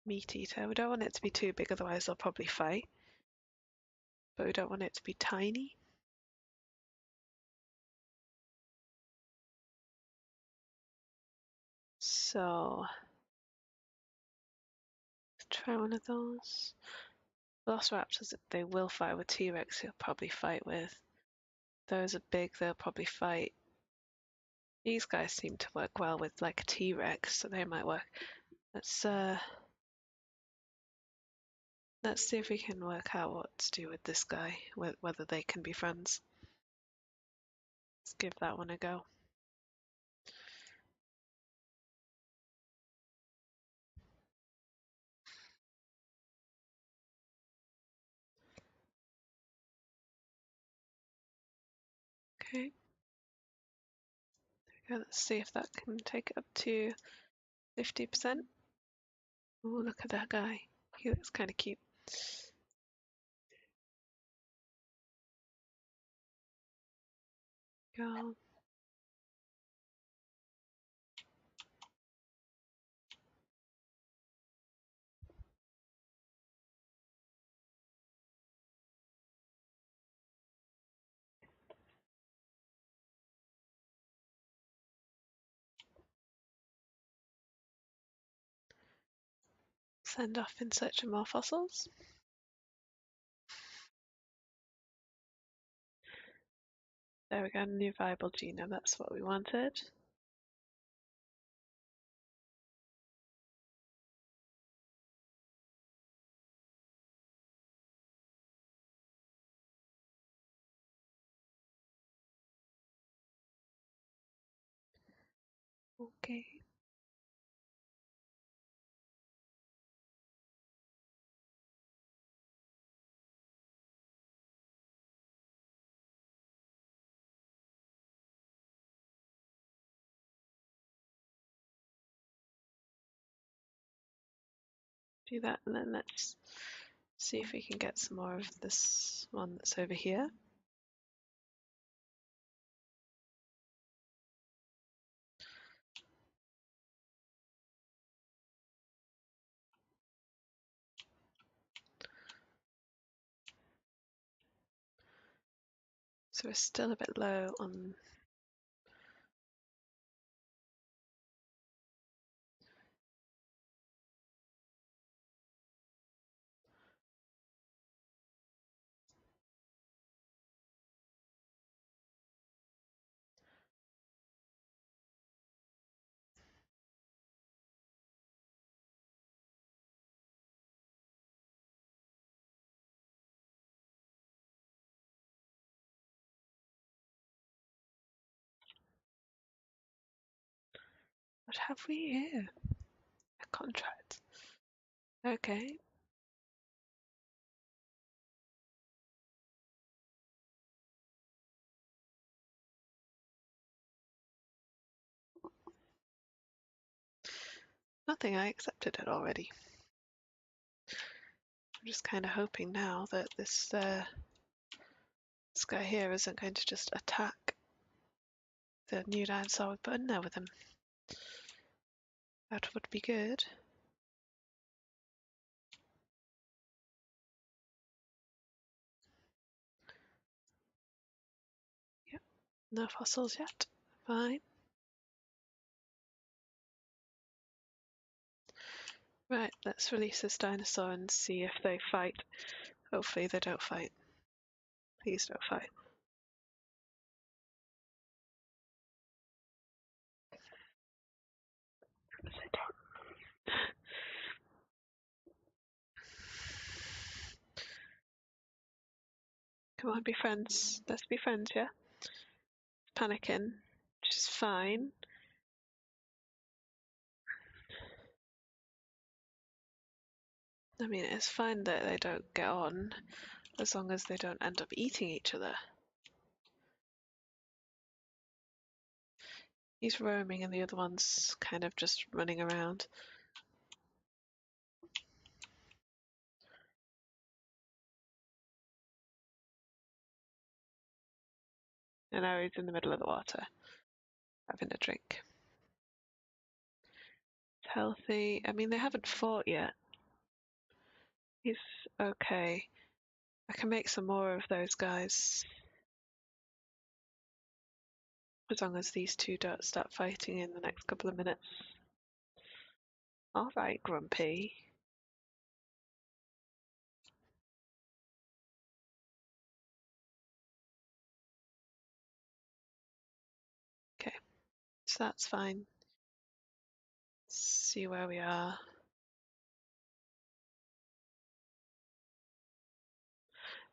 meat eater. We don't want it to be too big, otherwise they'll probably fight. But we don't want it to be tiny. So try one of those. Velociraptors, they will fight with T-Rex, he'll probably fight with. Those are big, they'll probably fight. These guys seem to work well with like a T-Rex, so they might work. Let's see if we can work out what to do with this guy, whether they can be friends. Let's give that one a go. Okay. There we go. Let's see if that can take it up to 50%. Oh, look at that guy. He looks kind of cute. Go. Send off in search of more fossils. There we go, new viable genome. That's what we wanted. Okay. Do that, and then let's see if we can get some more of this one that's over here. So we're still a bit low on. What have we here? A contract. Okay. Nothing, I accepted it already. I'm just kind of hoping now that this guy here isn't going to just attack the new dinosaur we put in there with him. That would be good. No fossils yet. Fine. Right, let's release this dinosaur and see if they fight. Hopefully they don't fight. Please don't fight. Come on, be friends. Let's be friends, yeah? Panicking, which is fine. I mean, it's fine that they don't get on, as long as they don't end up eating each other. He's roaming and the other one's kind of just running around. And now he's in the middle of the water, having a drink. It's healthy. I mean, they haven't fought yet. He's okay. I can make some more of those guys. As long as these two don't start fighting in the next couple of minutes. Alright, Grumpy. Okay, so that's fine. See where we are.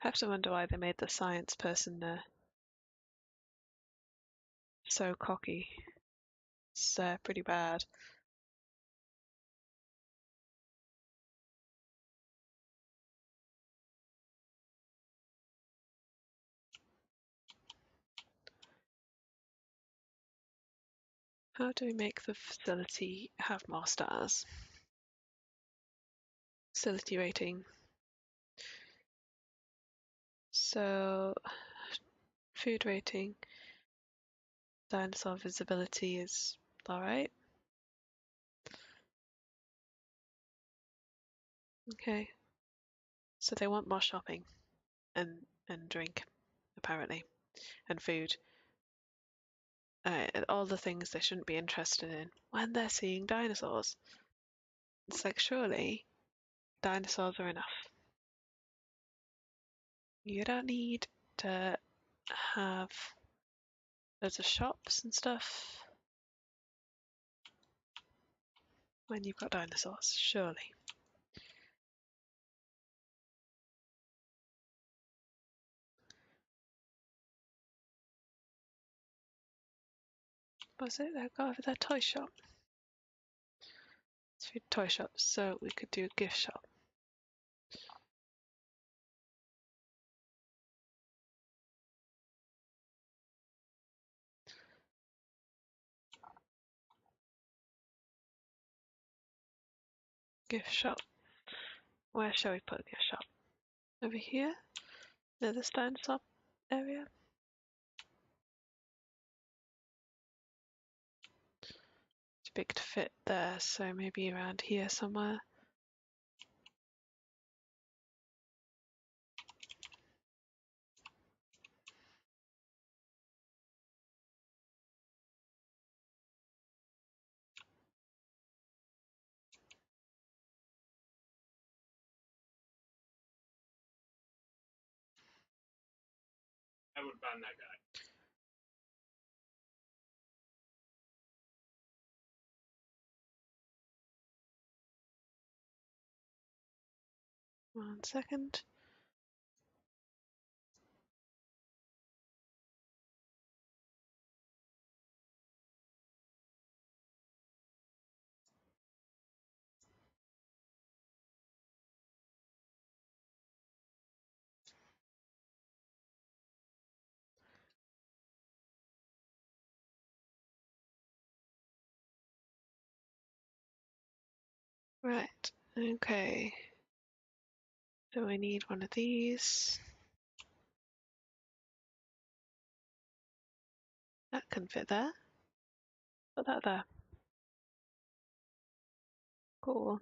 I have to wonder why they made the science person so cocky. It's pretty bad. How do we make the facility have more stars? Facility rating. So, food rating. Dinosaur visibility is alright. Okay. So they want more shopping and drink, apparently, and food. All the things they shouldn't be interested in when they're seeing dinosaurs. It's like, surely dinosaurs are enough. You don't need to have loads of shops and stuff when you've got dinosaurs, surely. Was it? They've got over their toy shop. It's food toy shops, so we could do a gift shop. Gift shop. Where shall we put a gift shop? Over here? Near this dinosaur area? It's big to fit there, so maybe around here somewhere. I would ban that guy. 1 second. Right, okay. So we need one of these. That can fit there. Put that there. Cool.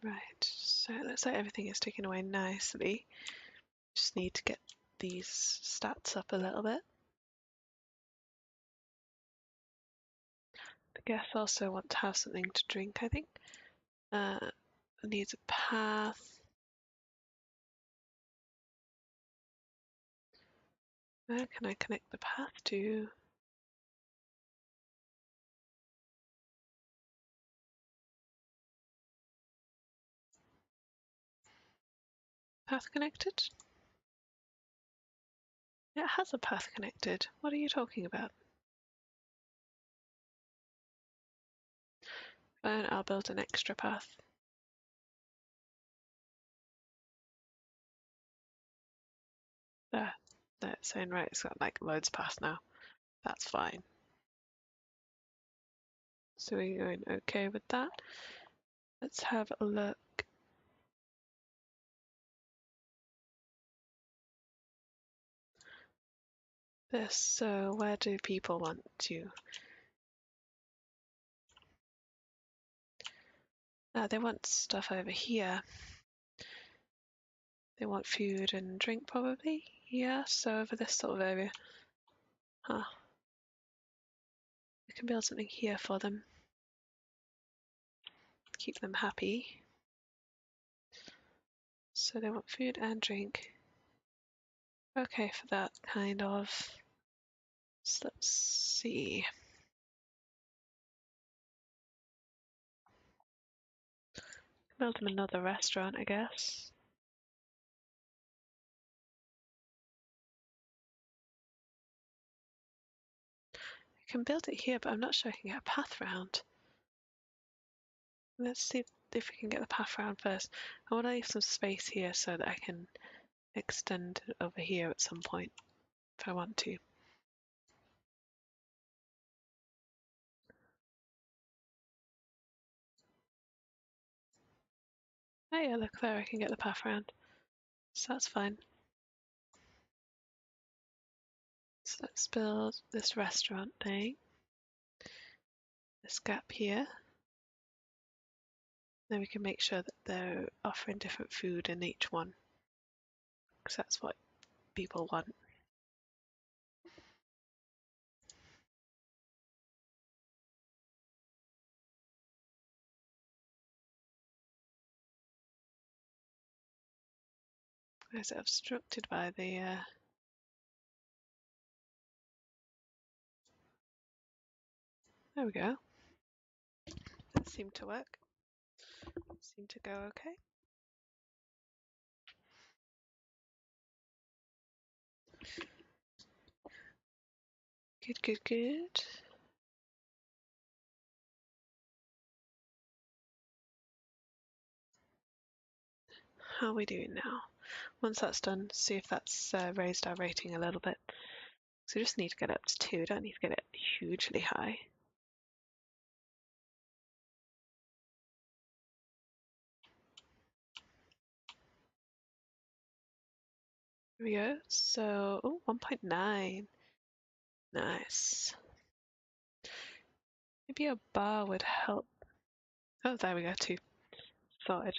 Right, so it looks like everything is taken away nicely. Just need to get these stats up a little bit. The guests also want to have something to drink, I think. It needs a path. Where can I connect the path to? Path connected? It has a path connected. What are you talking about? Fine, I'll build an extra path. There. That's saying right, it's got like loads of paths now. That's fine. So we're going okay with that. Let's have a look. This, so where do people want to? They want stuff over here. They want food and drink probably. Yeah, so over this sort of area. Huh. We can build something here for them. Keep them happy. So they want food and drink. Okay for that kind of. So let's see. Build them another restaurant, I guess. I can build it here, but I'm not sure I can get a path round. Let's see if we can get the path round first. I want to leave some space here so that I can extend it over here at some point if I want to. Oh yeah, look there, I can get the path round. So that's fine. So let's build this restaurant thing. This gap here. Then we can make sure that they're offering different food in each one. Because that's what people want. Is it obstructed by the there we go. That seemed to work. Seemed to go okay. Good, good, good. How are we doing now? Once that's done, see if that's raised our rating a little bit. So we just need to get it up to 2, don't need to get it hugely high. Here we go. So, oh, 1.9. Nice. Maybe a bar would help. Oh, there we go, 2. Sorted.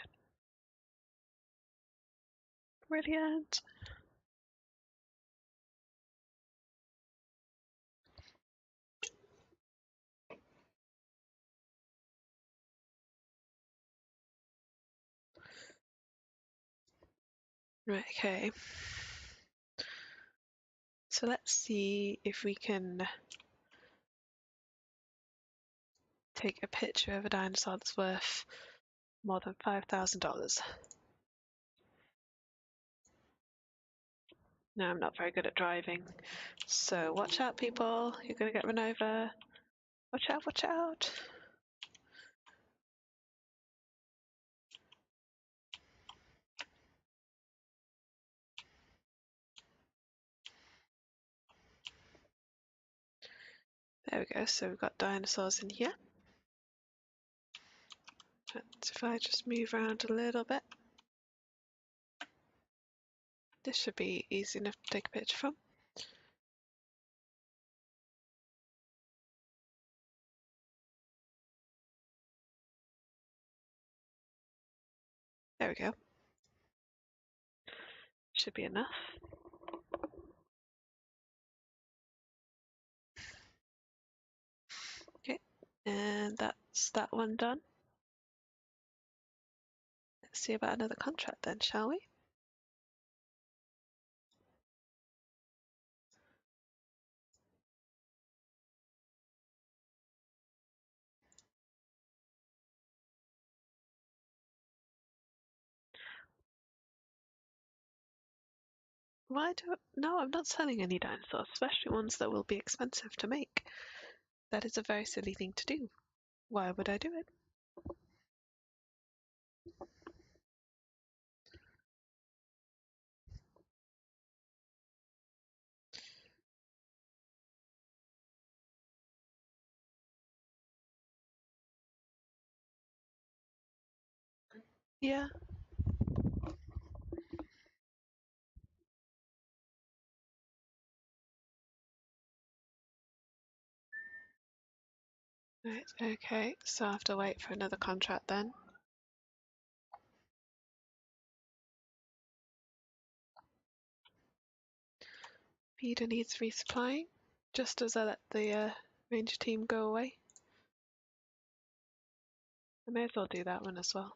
Brilliant. Right, okay. So let's see if we can take a picture of a dinosaur that's worth more than $5,000. No, I'm not very good at driving. So watch out, people. You're going to get run over. Watch out, watch out. There we go. So we've got dinosaurs in here. And if I just move around a little bit, this should be easy enough to take a picture from. There we go. Should be enough. Okay, and that's that one done. Let's see about another contract then, shall we? Why do no, I'm not selling any dinosaurs, especially ones that will be expensive to make. That is a very silly thing to do. Why would I do it? Yeah. Right, okay, so I have to wait for another contract then. Feeder needs resupplying, just as I let the ranger team go away. I may as well do that one as well.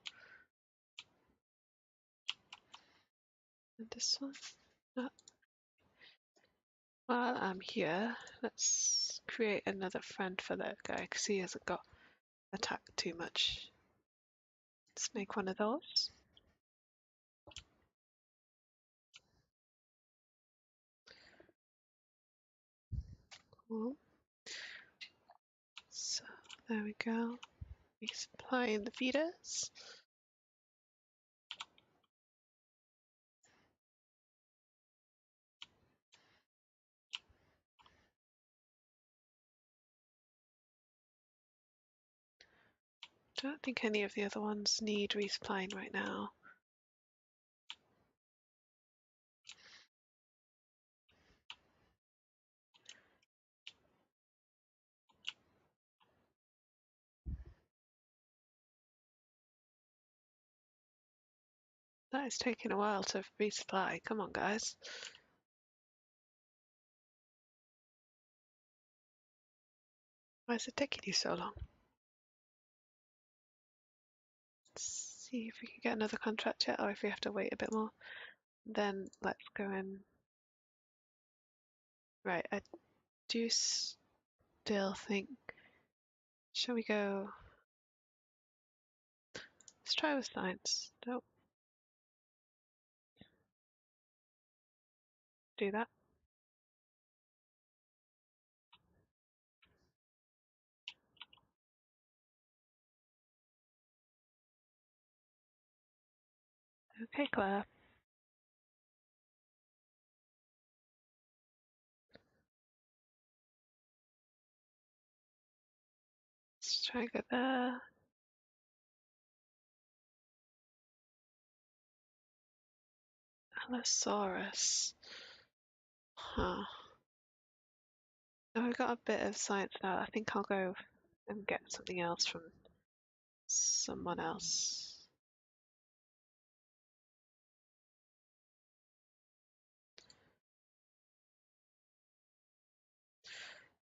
And this one. While I'm here, let's create another friend for that guy because he hasn't got attacked too much. Let's make one of those. Cool. So there we go. Resupplying the feeders. Don't think any of the other ones need resupplying right now. That is taking a while to resupply. Come on, guys. Why is it taking you so long? Let's see if we can get another contract yet, or if we have to wait a bit more. Then let's go in. Right, I do still think. Shall we go? Let's try with science. Don't do that. Okay, Claire. Let's try and go there. Allosaurus. Huh. Oh, we've got a bit of science now. I think I'll go and get something else from someone else.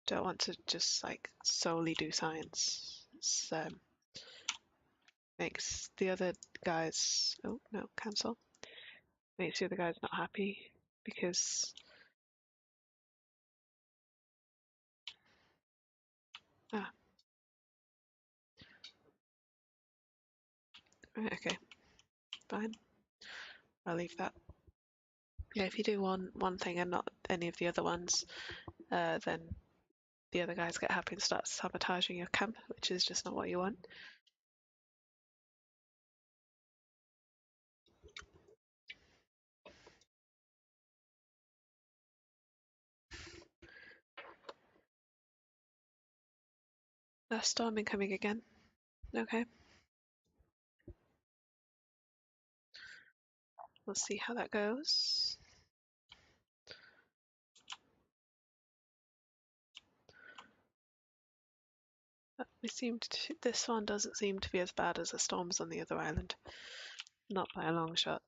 Don't want to just like solely do science. It's makes the other guys. Oh no, cancel. Makes the other guys not happy because. Ah, right, okay, fine. I'll leave that. Yeah, if you do one thing and not any of the other ones, then the other guys get happy and start sabotaging your camp, which is just not what you want. Storm incoming again. Okay. We'll see how that goes. This one doesn't seem to be as bad as the storms on the other island. Not by a long shot.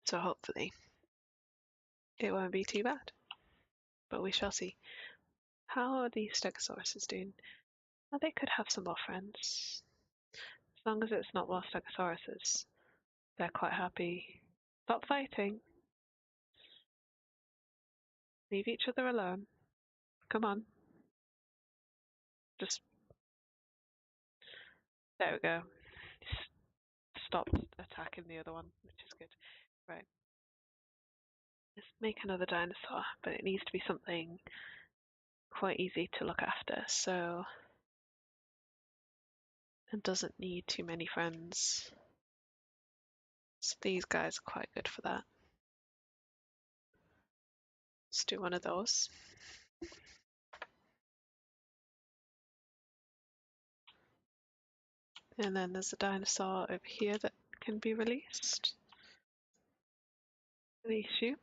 So hopefully it won't be too bad. But we shall see. How are these Stegosauruses doing? Oh, they could have some more friends. As long as it's not more Stegosauruses, they're quite happy. Stop fighting. Leave each other alone. Come on. Just. There we go. Stopped attacking the other one, which is good. Right. Let's make another dinosaur, but it needs to be something quite easy to look after, so it doesn't need too many friends. So these guys are quite good for that. Let's do one of those. And then there's a dinosaur over here that can be released. Release you.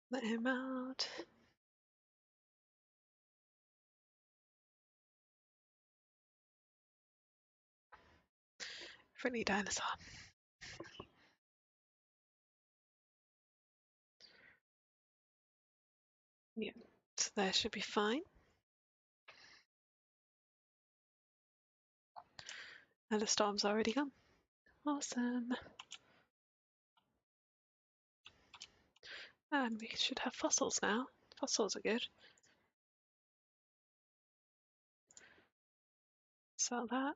Let him out. Friendly dinosaur. Yeah, so there should be fine. And the storm's already gone. Awesome. And we should have fossils now. Fossils are good. Sell that.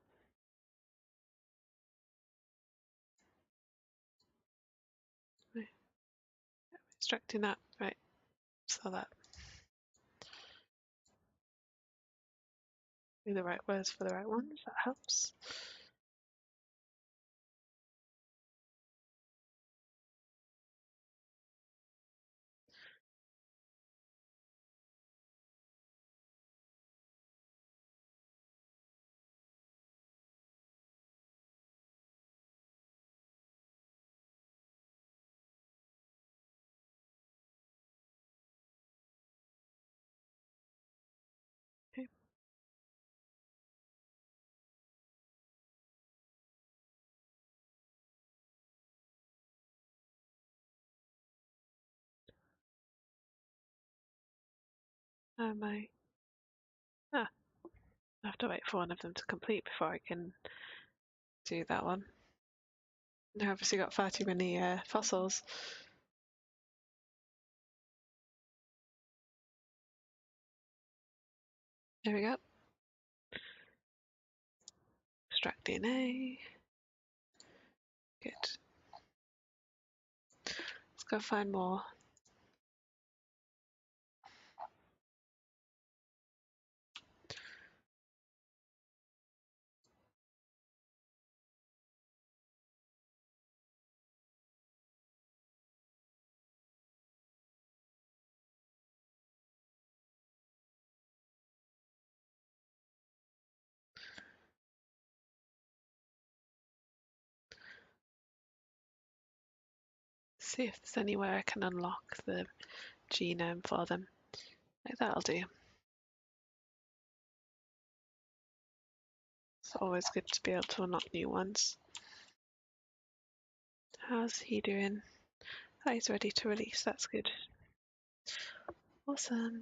Right. Extracting that. Right. Sell that. Do the right words for the right ones. That helps. Okay. I have to wait for one of them to complete before I can do that one. I've obviously got far too many fossils. There we go. Extract DNA. Good. Let's go find more. See if there's anywhere I can unlock the genome for them. Like that'll do. It's always good to be able to unlock new ones. How's he doing? Oh, he's ready to release. That's good. Awesome.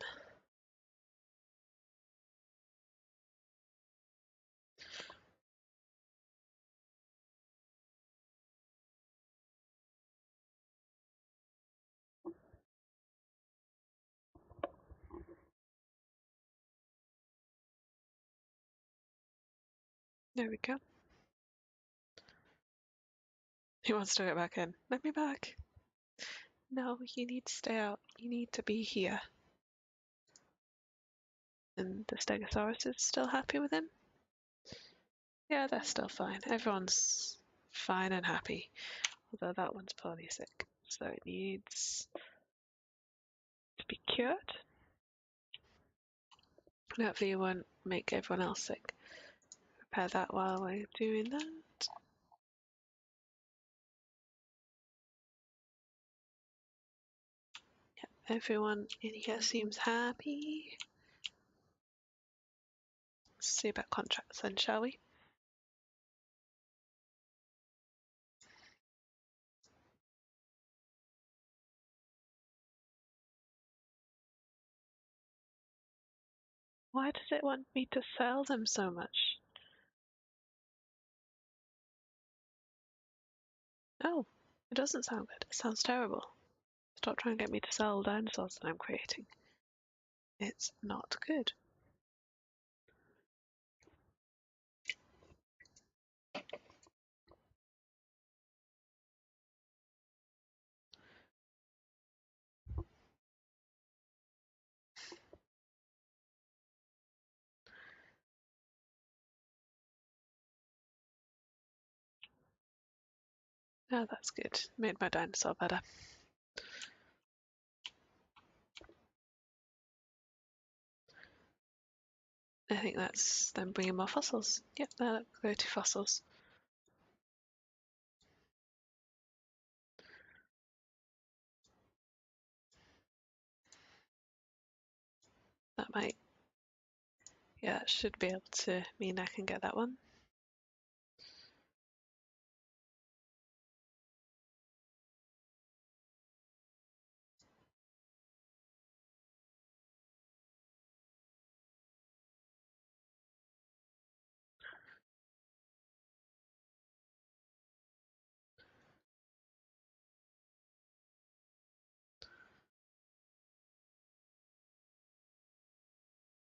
There we go. He wants to get back in. Let me back. No, you need to stay out. You need to be here. And the Stegosaurus is still happy with him? Yeah, they're still fine. Everyone's fine and happy. Although that one's poorly sick. So it needs to be cured. And hopefully it won't make everyone else sick. Repair that while we're doing that. Everyone in here seems happy. Let's see about contracts then, shall we? Why does it want me to sell them so much? Oh, it doesn't sound good. It sounds terrible. Stop trying to get me to sell dinosaurs that I'm creating. It's not good. Oh, that's good. Made my dinosaur better. I think that's them bringing more fossils. Yep, there, 30 fossils. That might, yeah, it should be able to mean I can get that one.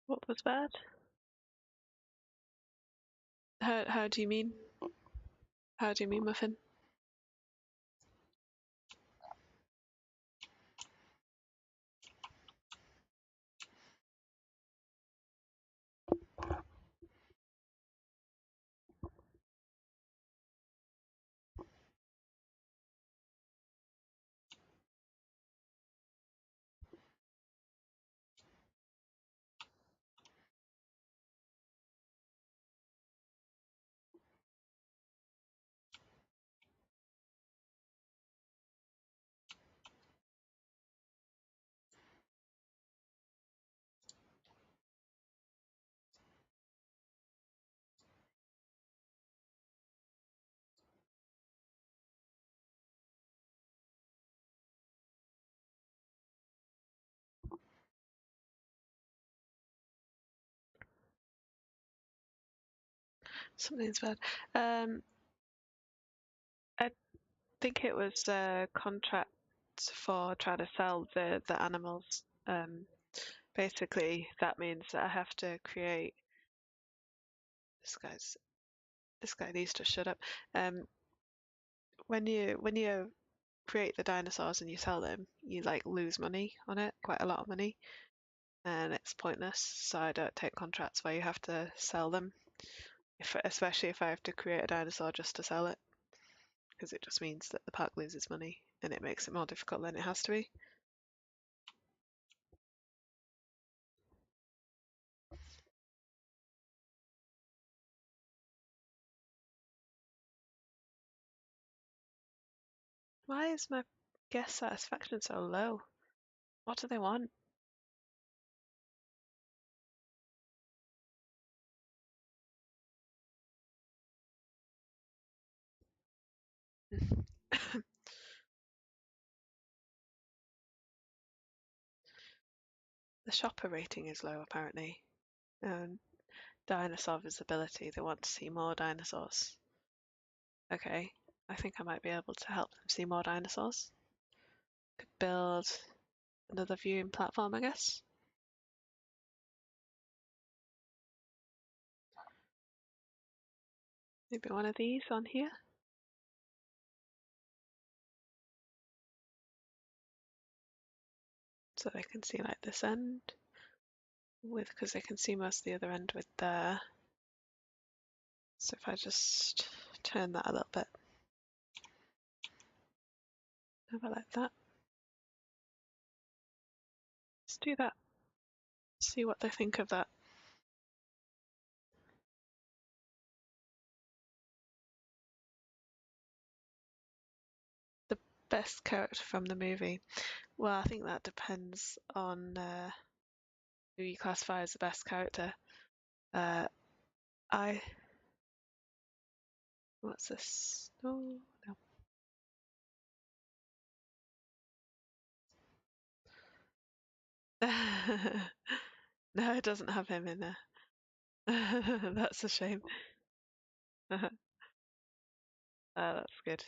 What was bad? How do you mean? How do you mean, Muffin? Something's bad. I think it was a contract for trying to sell the animals. Basically, that means that I have to create. This guy needs to shut up. When you create the dinosaurs and you sell them, you like lose money on it, quite a lot of money, and it's pointless. So I don't take contracts where you have to sell them, especially if I have to create a dinosaur just to sell it, because it just means that the park loses money and it makes it more difficult than it has to be. Why is my guest satisfaction so low? What do they want? The shopper rating is low, apparently. And dinosaur visibility, they want to see more dinosaurs. Okay, I think I might be able to help them see more dinosaurs. Could build another viewing platform, I guess. Maybe one of these on here. So they can see like this end because they can see most of the other end with there. So if I just turn that a little bit, how about like that? Let's do that. See what they think of that. The best character from the movie. Well, I think that depends on who you classify as the best character. I. What's this? Oh, no. No, it doesn't have him in there. That's a shame. That's good.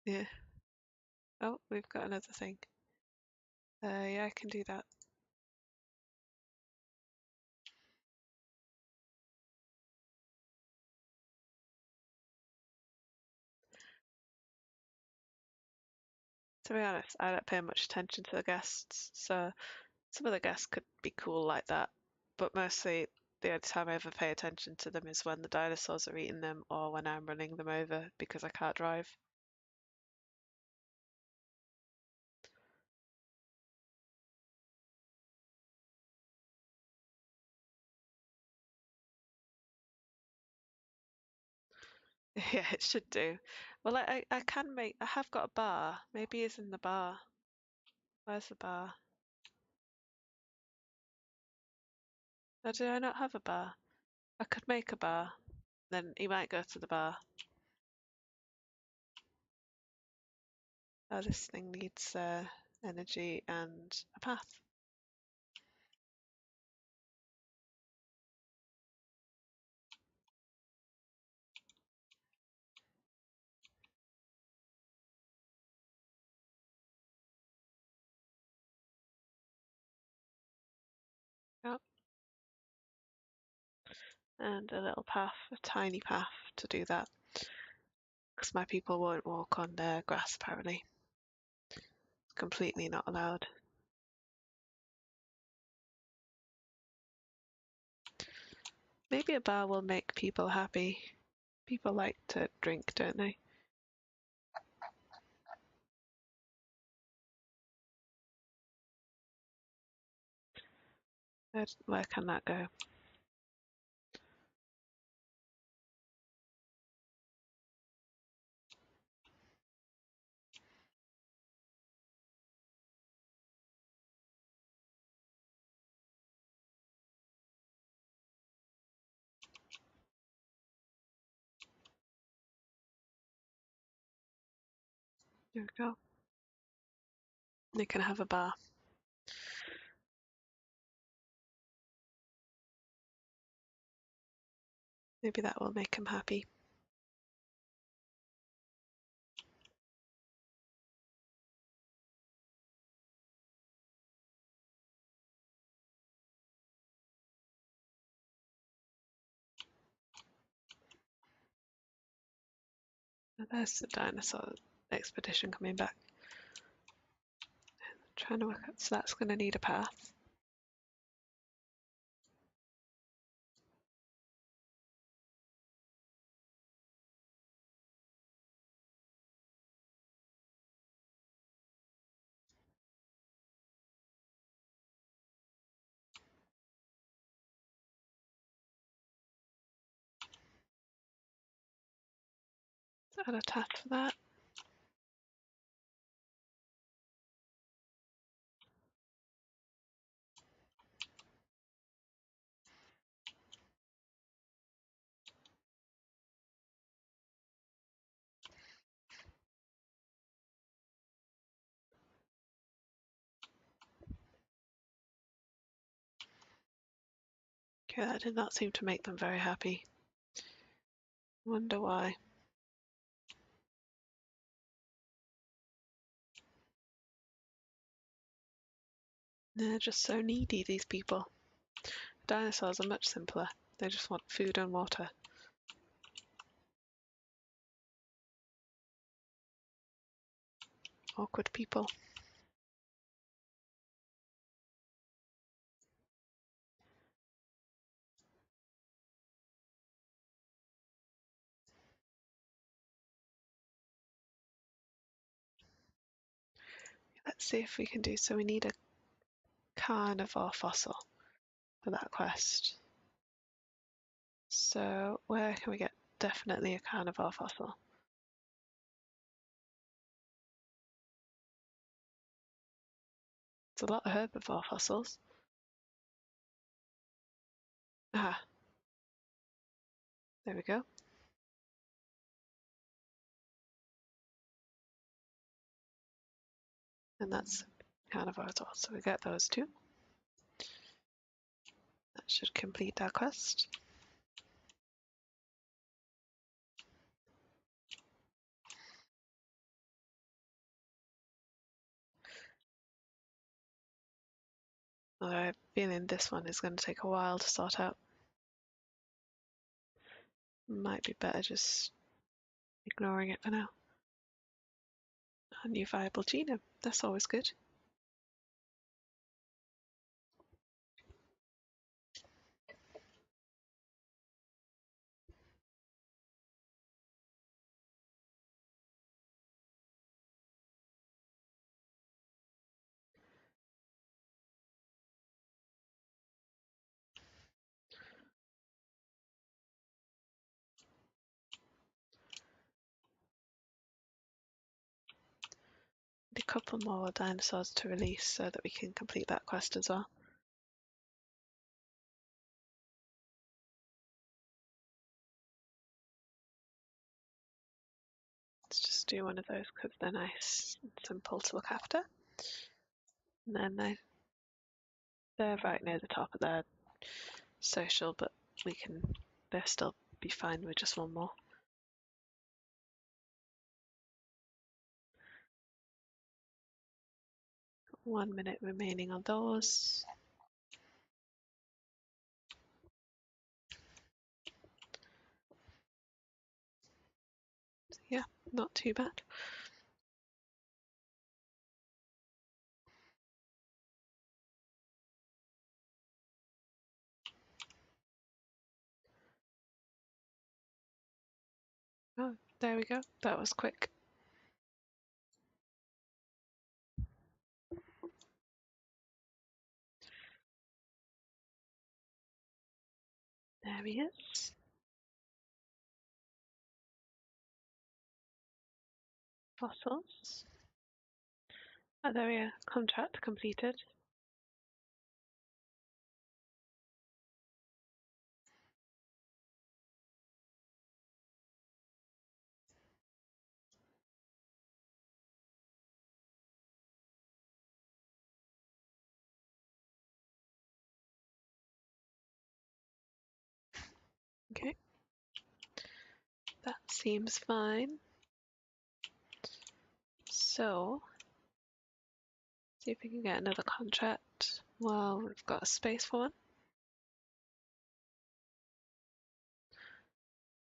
Yeah. Oh, we've got another thing. Yeah, I can do that. To be honest, I don't pay much attention to the guests, so some of the guests could be cool like that, but mostly the only time I ever pay attention to them is when the dinosaurs are eating them or when I'm running them over because I can't drive. Yeah, it should do. Well, I can make. I have got a bar. Maybe it's in the bar. Where's the bar? Oh, do I not have a bar? I could make a bar. Then he might go to the bar. Oh, this thing needs energy and a path. Oh, and a little path, a tiny path to do that. Because my people won't walk on grass, apparently. Completely not allowed. Maybe a bar will make people happy. People like to drink, don't they? Where can that go? There we go. They can have a bar. Maybe that will make them happy. There's the dinosaur expedition coming back. Trying to work out. So that's going to need a path. Add a path for that. Okay, that did not seem to make them very happy. Wonder why. They're just so needy, these people. Dinosaurs are much simpler. They just want food and water. Awkward people. Let's see if we can do. So we need a carnivore fossil for that quest. So where can we get definitely a carnivore fossil? It's a lot of herbivore fossils. Ah, there we go. And that's carnivore as well, so we get those two. That should complete our quest. Although I have a feeling this one is going to take a while to sort out. Might be better just ignoring it for now. A new viable genome, that's always good. A couple more dinosaurs to release so that we can complete that quest as well. Let's just do one of those because they're nice and simple to look after. And then they're right near the top of their social, but they'll still be fine with just one more. Got 1 minute remaining on those. So yeah, not too bad. Oh, there we go. That was quick. There he is. Fossils. Oh, there we are. Contract completed. Okay. That seems fine. So, see if we can get another contract. Well, we've got a space for one.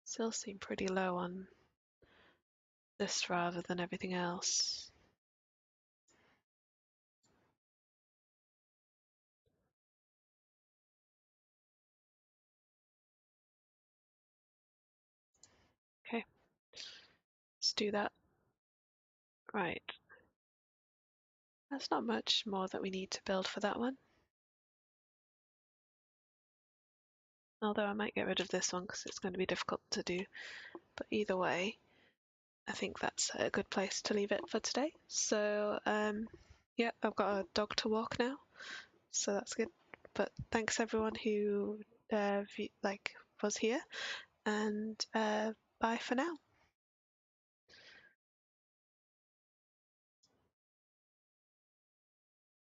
Still seem pretty low on this rather than everything else. Okay, let's do that. Right. That's not much more that we need to build for that one. Although I might get rid of this one because it's going to be difficult to do. But either way, I think that's a good place to leave it for today. So, yeah, I've got a dog to walk now, so that's good. But thanks everyone who was here, and bye for now.